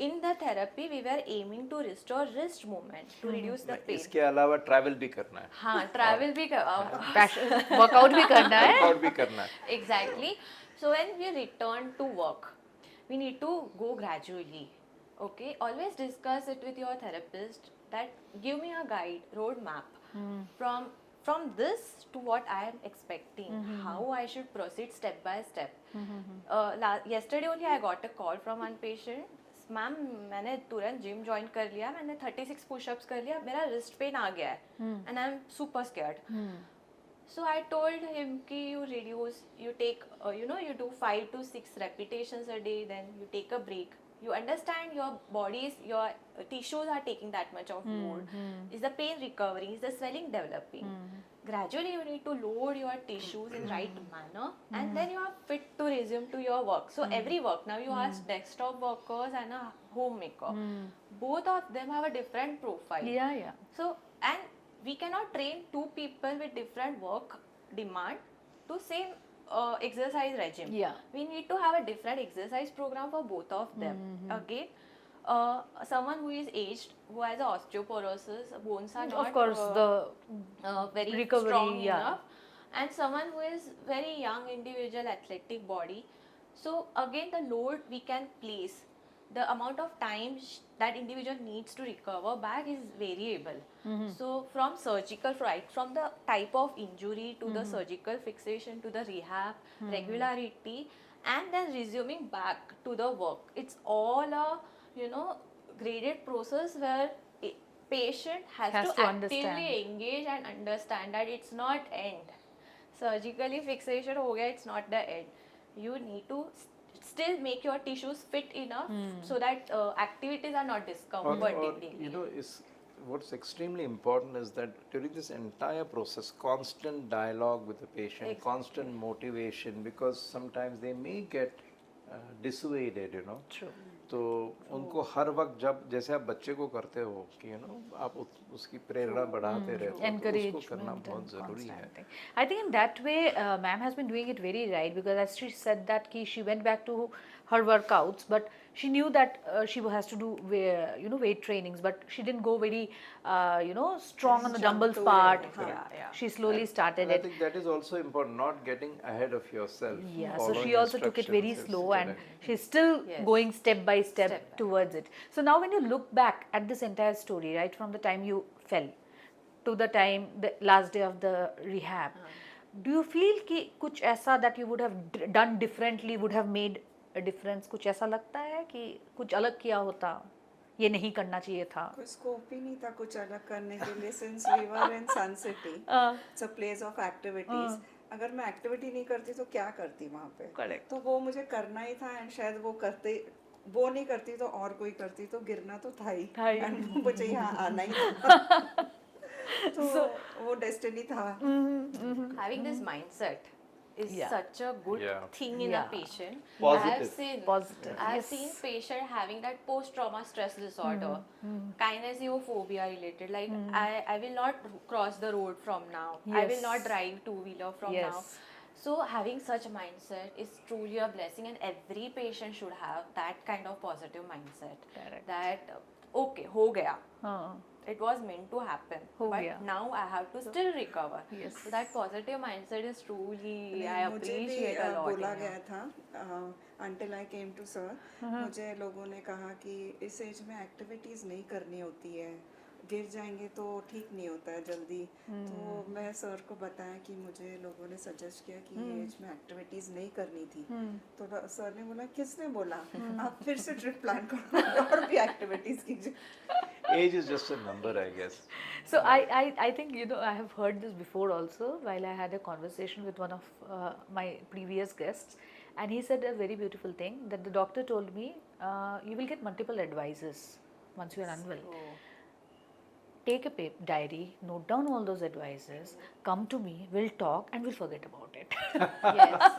Speaker 4: In the therapy, we were aiming to restore wrist movement to reduce the pain.
Speaker 3: इसके अलावा travel भी करना है,
Speaker 4: हाँ, travel भी
Speaker 1: वर्कआउट भी करना है।
Speaker 3: वर्कआउट भी करना है।
Speaker 4: Exactly. So when we return to work, we need to go gradually. Okay, always discuss it with your therapist that give me a guide, roadmap from this to what I am expecting, how I should proceed step by step. Yesterday only I got a call from one patient. Ma'am, मैंने तुरंत gym join कर लिया, मैंने 36 pushups कर लिया, मेरा wrist pen आ गया है and I am super scared. So I told him कि you reduce, you take, you do 5 to 6 repetitions a day, then you take a break. You understand your body's, your tissues are taking that much of load. Is the pain recovering? Is the swelling developing? Gradually you need to load your tissues in right manner, and then you are fit to resume to your work. So every work, now you ask desktop workers and a homemaker. Both of them have a different profile.
Speaker 1: Yeah.
Speaker 4: So, and we cannot train two people with different work demand to same exercise regime.
Speaker 1: Yeah.
Speaker 4: We need to have a different exercise program for both of them. Again, someone who is aged, who has osteoporosis, bones are not
Speaker 1: Of course, the
Speaker 4: very
Speaker 1: recovery,
Speaker 4: strong
Speaker 1: yeah.
Speaker 4: enough, and someone who is very young individual athletic body. So again, the load we can place, the amount of time that individual needs to recover back is variable. So from surgical, right, from the type of injury to the surgical fixation to the rehab regularity, and then resuming back to the work, it's all a graded process where patient has
Speaker 1: Has
Speaker 4: to
Speaker 1: to
Speaker 4: actively
Speaker 1: understand.
Speaker 4: engage and understand that it's not end. Surgically fixation ho gaya, it's not the end. You need to still make your tissues fit enough so that activities are not
Speaker 3: or
Speaker 4: discomforting.
Speaker 3: you know, is what's extremely important is that during this entire process, constant dialogue with the patient,
Speaker 4: Exactly.
Speaker 3: constant motivation, because sometimes they may get dissuaded, you know.
Speaker 1: True.
Speaker 3: तो उनको हर वक्त जब जैसे आप बच्चे को करते हो कि आप उसकी प्रेरणा बढ़ाते रहते हो, तो उसको करना
Speaker 1: Encouragement
Speaker 3: बहुत
Speaker 1: and
Speaker 3: ज़रूरी है.
Speaker 1: constant thing. I think in that way, ma'am has been doing it very right, because as she said that she went back to her workouts, but she knew that she has to do weight trainings, but she didn't go very strong on the
Speaker 2: Jump
Speaker 1: dumbbells
Speaker 2: to it,
Speaker 1: part.
Speaker 2: huh.
Speaker 1: She slowly started
Speaker 3: And I
Speaker 1: it.
Speaker 3: think that is also important, not getting ahead of yourself.
Speaker 1: Yeah, so
Speaker 3: following
Speaker 1: she also took it very
Speaker 3: instructions,
Speaker 1: slow, and
Speaker 3: correct.
Speaker 1: she's still
Speaker 4: Yes.
Speaker 1: going step by step
Speaker 4: Step by.
Speaker 1: towards it. So now when you look back at this entire story, right, from the time you fell to the time, the last day of the rehab, do you feel कि कुछ ऐसा that you would have done differently would have made a difference? कुछ ऐसा लगता है कि कुछ अलग किया होता, ये नहीं करना चाहिए था?
Speaker 2: कोई स्कोप ही नहीं था कुछ अलग करने के लिए, since we were in Sun City, it's a place of activities. अगर मैं एक्टिविटी नहीं करती तो क्या करती वहाँ पे?
Speaker 1: Correct.
Speaker 2: तो वो मुझे करना ही था, एंड शायद वो नहीं करती तो और कोई करती, तो गिरना तो था ही,
Speaker 1: था ही.
Speaker 2: एंड मुझे यहाँ आना ही था. तो वो डेस्टिनी था.
Speaker 4: Having this mindset is
Speaker 1: Yeah.
Speaker 4: such a good
Speaker 3: Yeah.
Speaker 4: thing in
Speaker 1: Yeah.
Speaker 4: a patient.
Speaker 3: Positive.
Speaker 1: Positive,
Speaker 4: I have
Speaker 1: yes.
Speaker 4: seen patient having that post-trauma stress disorder, kinesiophobia related. Like I will not cross the road from now. I will
Speaker 1: Yes.
Speaker 4: not drive two-wheeler from
Speaker 1: Yes.
Speaker 4: now. So having such mindset is truly a blessing, and every patient should have that kind of positive mindset.
Speaker 1: Correct.
Speaker 4: That okay, ho gaya.
Speaker 1: हाँ.
Speaker 4: It was meant to happen,
Speaker 1: हो
Speaker 4: but
Speaker 1: गया.
Speaker 4: now I have to still recover.
Speaker 1: Yes.
Speaker 4: So that positive mindset is truly, I
Speaker 2: नहीं, मुझे भी
Speaker 4: appreciate a lot.
Speaker 2: बोला
Speaker 4: in
Speaker 2: गया
Speaker 4: her.
Speaker 2: था, until I came to sir, मुझे लोगों ने कहा कि इस एज में एक्टिविटीज़ नहीं करनी होती है, गिर जाएंगे तो ठीक नहीं होता है जल्दी. तो मैं सर को बताया कि मुझे लोगों ने सजेस्ट किया कि ये एज में एक्टिविटीज़ नहीं करनी थी. तो सर ने बोला किसने बोला, आप फिर से ट्रिप प्लान करो और भी एक्टिविटीज़ कीजिए.
Speaker 3: Age is just a number, I guess.
Speaker 1: So I think I have heard this before also, while I had a conversation with one of my previous guests, and he said a very beautiful thing, that the doctor told me you will get multiple advices once you are unwell. Take a diary, note down all those advices, come to me, we'll talk, and we'll forget about it.
Speaker 4: Yes.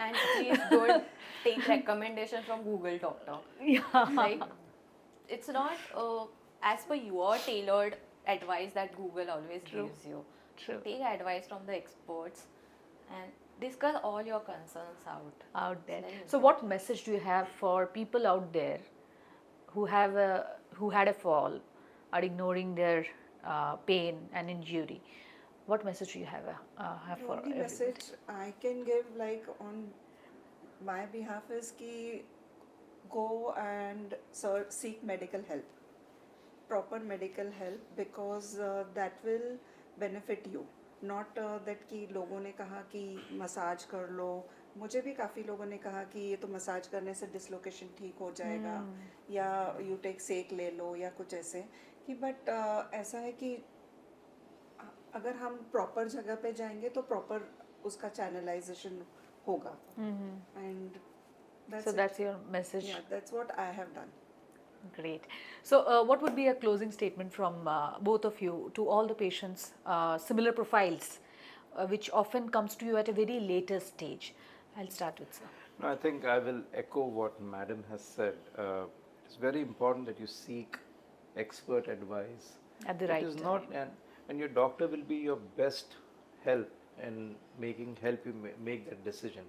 Speaker 4: And please don't take recommendation from Google Doctor.
Speaker 1: Yeah.
Speaker 4: Like, it's not as per your tailored advice that Google always gives you.
Speaker 1: True.
Speaker 4: Take advice from the experts and discuss all your concerns out.
Speaker 1: Out there.
Speaker 4: Very
Speaker 1: So, what message do you have for people out there who had a fall, are ignoring their pain and injury? What message do you have
Speaker 2: The
Speaker 1: for
Speaker 2: only
Speaker 1: everybody?
Speaker 2: message I can give, like on my behalf, is कि go and seek medical help, proper medical help, because that will benefit you. Not that कि लोगों ने कहा कि massage कर लो. मुझे भी काफ़ी लोगों ने कहा कि ये तो मसाज करने से डिसलोकेशन ठीक हो जाएगा, या यू टेक सेक ले लो, या कुछ ऐसे कि. बट ऐसा है कि अगर हम प्रॉपर जगह पे जाएंगे तो प्रॉपर उसका चैनलाइजेशन होगा. And
Speaker 1: So, that's your message.
Speaker 2: yeah, that's what I have done.
Speaker 1: Great. So, what would be a closing statement from both of you to all the patients, similar profiles, which often comes to you at a very later stage? I'll start with sir.
Speaker 3: No, I think I will echo what Madam has said. It's very important that you seek expert advice.
Speaker 1: At the
Speaker 3: It
Speaker 1: right
Speaker 3: is
Speaker 1: time.
Speaker 3: not, and and your doctor will be your best help in help you make that decision.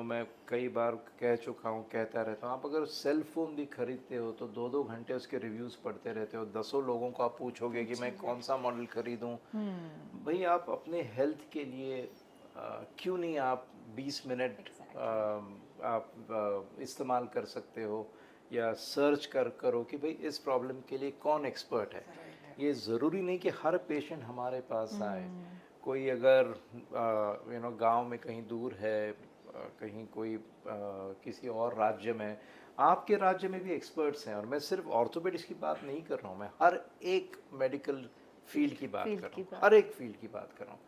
Speaker 3: मैं कई बार कह चुका हूँ, कहता रहता हूँ, आप अगर सेल फोन भी खरीदते हो तो 2-2 घंटे उसके रिव्यूज़ पढ़ते रहते हो, 10 लोगों को आप पूछोगे कि मैं कौन सा मॉडल खरीदूँ। भाई आप अपने हेल्थ के लिए क्यों नहीं आप 20 मिनट आप इस्तेमाल कर सकते हो, या सर्च करो कि भाई इस प्रॉब्लम के लिए कौन एक्सपर्ट है। ये ज़रूरी नहीं कि हर पेशेंट हमारे पास आए। कोई अगर गांव में कहीं दूर है, कहीं कोई किसी और राज्य में, आपके राज्य में भी एक्सपर्ट्स हैं। और मैं सिर्फ ऑर्थोपेडिक्स की बात नहीं कर रहा हूँ, मैं हर एक मेडिकल फील्ड की बात कर रहा हूँ, हर एक फील्ड की बात कर रहा हूँ।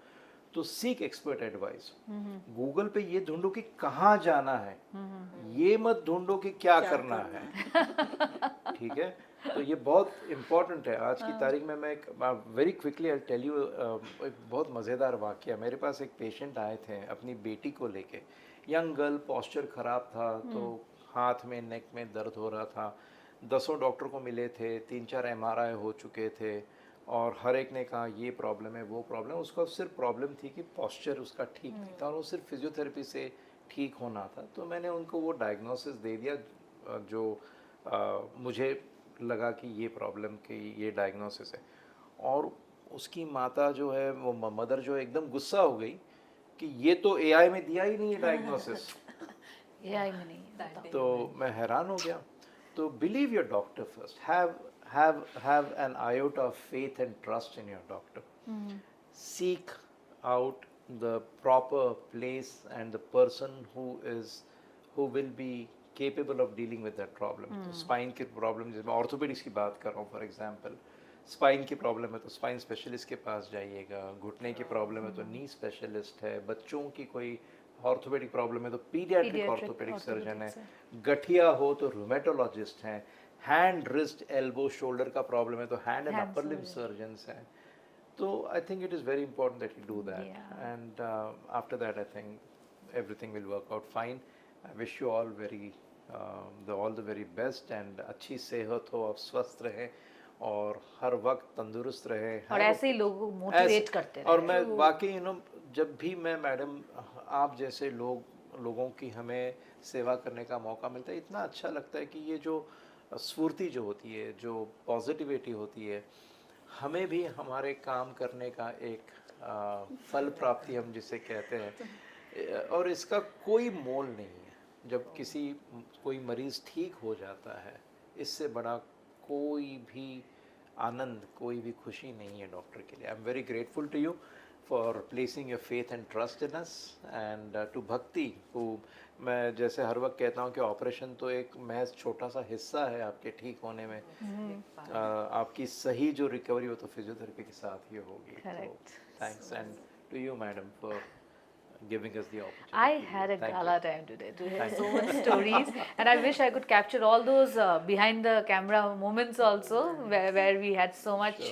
Speaker 3: तो सीक एक्सपर्ट एडवाइस। गूगल पे ये ढूंढो कि कहाँ जाना है, ये मत ढूंढो कि क्या करना है। ठीक है, तो ये बहुत इम्पोर्टेंट है आज की तारीख में। मैं very quickly I tell you एक बहुत मज़ेदार वाकया। मेरे पास एक पेशेंट आए थे अपनी बेटी को लेके, यंग गर्ल, पॉस्चर ख़राब था, तो हाथ में नेक में दर्द हो रहा था। 10 डॉक्टर को मिले थे, 3-4 MRI हो चुके थे, और हर एक ने कहा ये प्रॉब्लम है, वो प्रॉब्लम है। उसका सिर्फ प्रॉब्लम थी कि पॉस्चर उसका ठीक नहीं था, और वो सिर्फ फिजियोथेरेपी से ठीक होना था। तो मैंने उनको वो डायग्नोसिस दे दिया जो मुझे लगा कि ये प्रॉब्लम की ये डायग्नोसिस है। और उसकी माता जो है, वो मदर जो है, एकदम गुस्सा हो गई कि ये तो AI में दिया ही नहीं है डायग्नोसिस।
Speaker 1: AI में नहीं होता।
Speaker 3: तो मैं हैरान हो गया। तो believe your doctor first, have an iota of faith and trust in your doctor. Seek out the proper place and the person who will be capable of dealing with that problem. तो spine की problem, जैसे मैं orthopaedics की बात कर रहा हूँ for example, spine की प्रॉब्लम है तो स्पाइन स्पेशलिस्ट के पास जाइएगा। घुटने की प्रॉब्लम है तो नी स्पेशलिस्ट है। बच्चों की कोई ऑर्थोपेडिक प्रॉब्लम है तो पीडियाट्रिक ऑर्थोपेडिक सर्जन है। गठिया हो तो रूमेटोलॉजिस्ट हैं। हैंड, रिस्ट, एल्बो, शोल्डर का प्रॉब्लम है तो hand and upper limb surgeons हैं। तो I think it is very important that you do that, and after that I think everything will work out fine. I wish you all the very best, and अच्छी सेहत हो, आप स्वस्थ रहें और हर वक्त तंदुरुस्त रहें,
Speaker 1: और ऐसे ही लोगों को मोटिवेट करते रहे।
Speaker 3: और मैं वाकई जब भी मैं मैडम आप जैसे लोगों की हमें सेवा करने का मौका मिलता है, इतना अच्छा लगता है कि ये जो स्फूर्ति जो होती है, जो पॉजिटिविटी होती है, हमें भी हमारे काम करने का एक फल प्राप्ति हम जिसे कहते हैं, और इसका कोई मोल नहीं है। जब कोई मरीज़ ठीक हो जाता है, इससे बड़ा कोई भी आनंद, कोई भी खुशी नहीं है डॉक्टर के लिए। I am very grateful to you for placing your faith and trust in us, and to Bhakti, को मैं जैसे हर वक्त कहता हूँ कि ऑपरेशन तो एक महज छोटा सा हिस्सा है आपके ठीक होने में। आपकी सही जो रिकवरी हो तो फिजियोथेरेपी के साथ ही होगी। Thanks, and to you madam for giving us the opportunity.
Speaker 1: I had a gala time today to hear so much stories, and I wish I could capture all those behind the camera moments also, where we had so much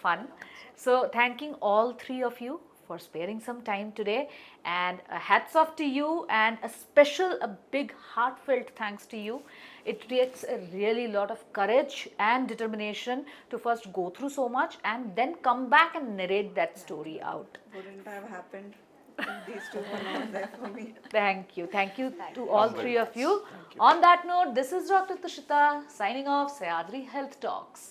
Speaker 1: fun. So thanking all three of you for sparing some time today, and hats off to you, and a big heartfelt thanks to you. It takes a really lot of courage and determination to first go through so much and then come back and narrate that story out.
Speaker 2: Wouldn't have happened if these two were not there for me.
Speaker 1: Thank you to all three of you. On that note, this is Dr. Tushita signing off, Sayadri Health Talks.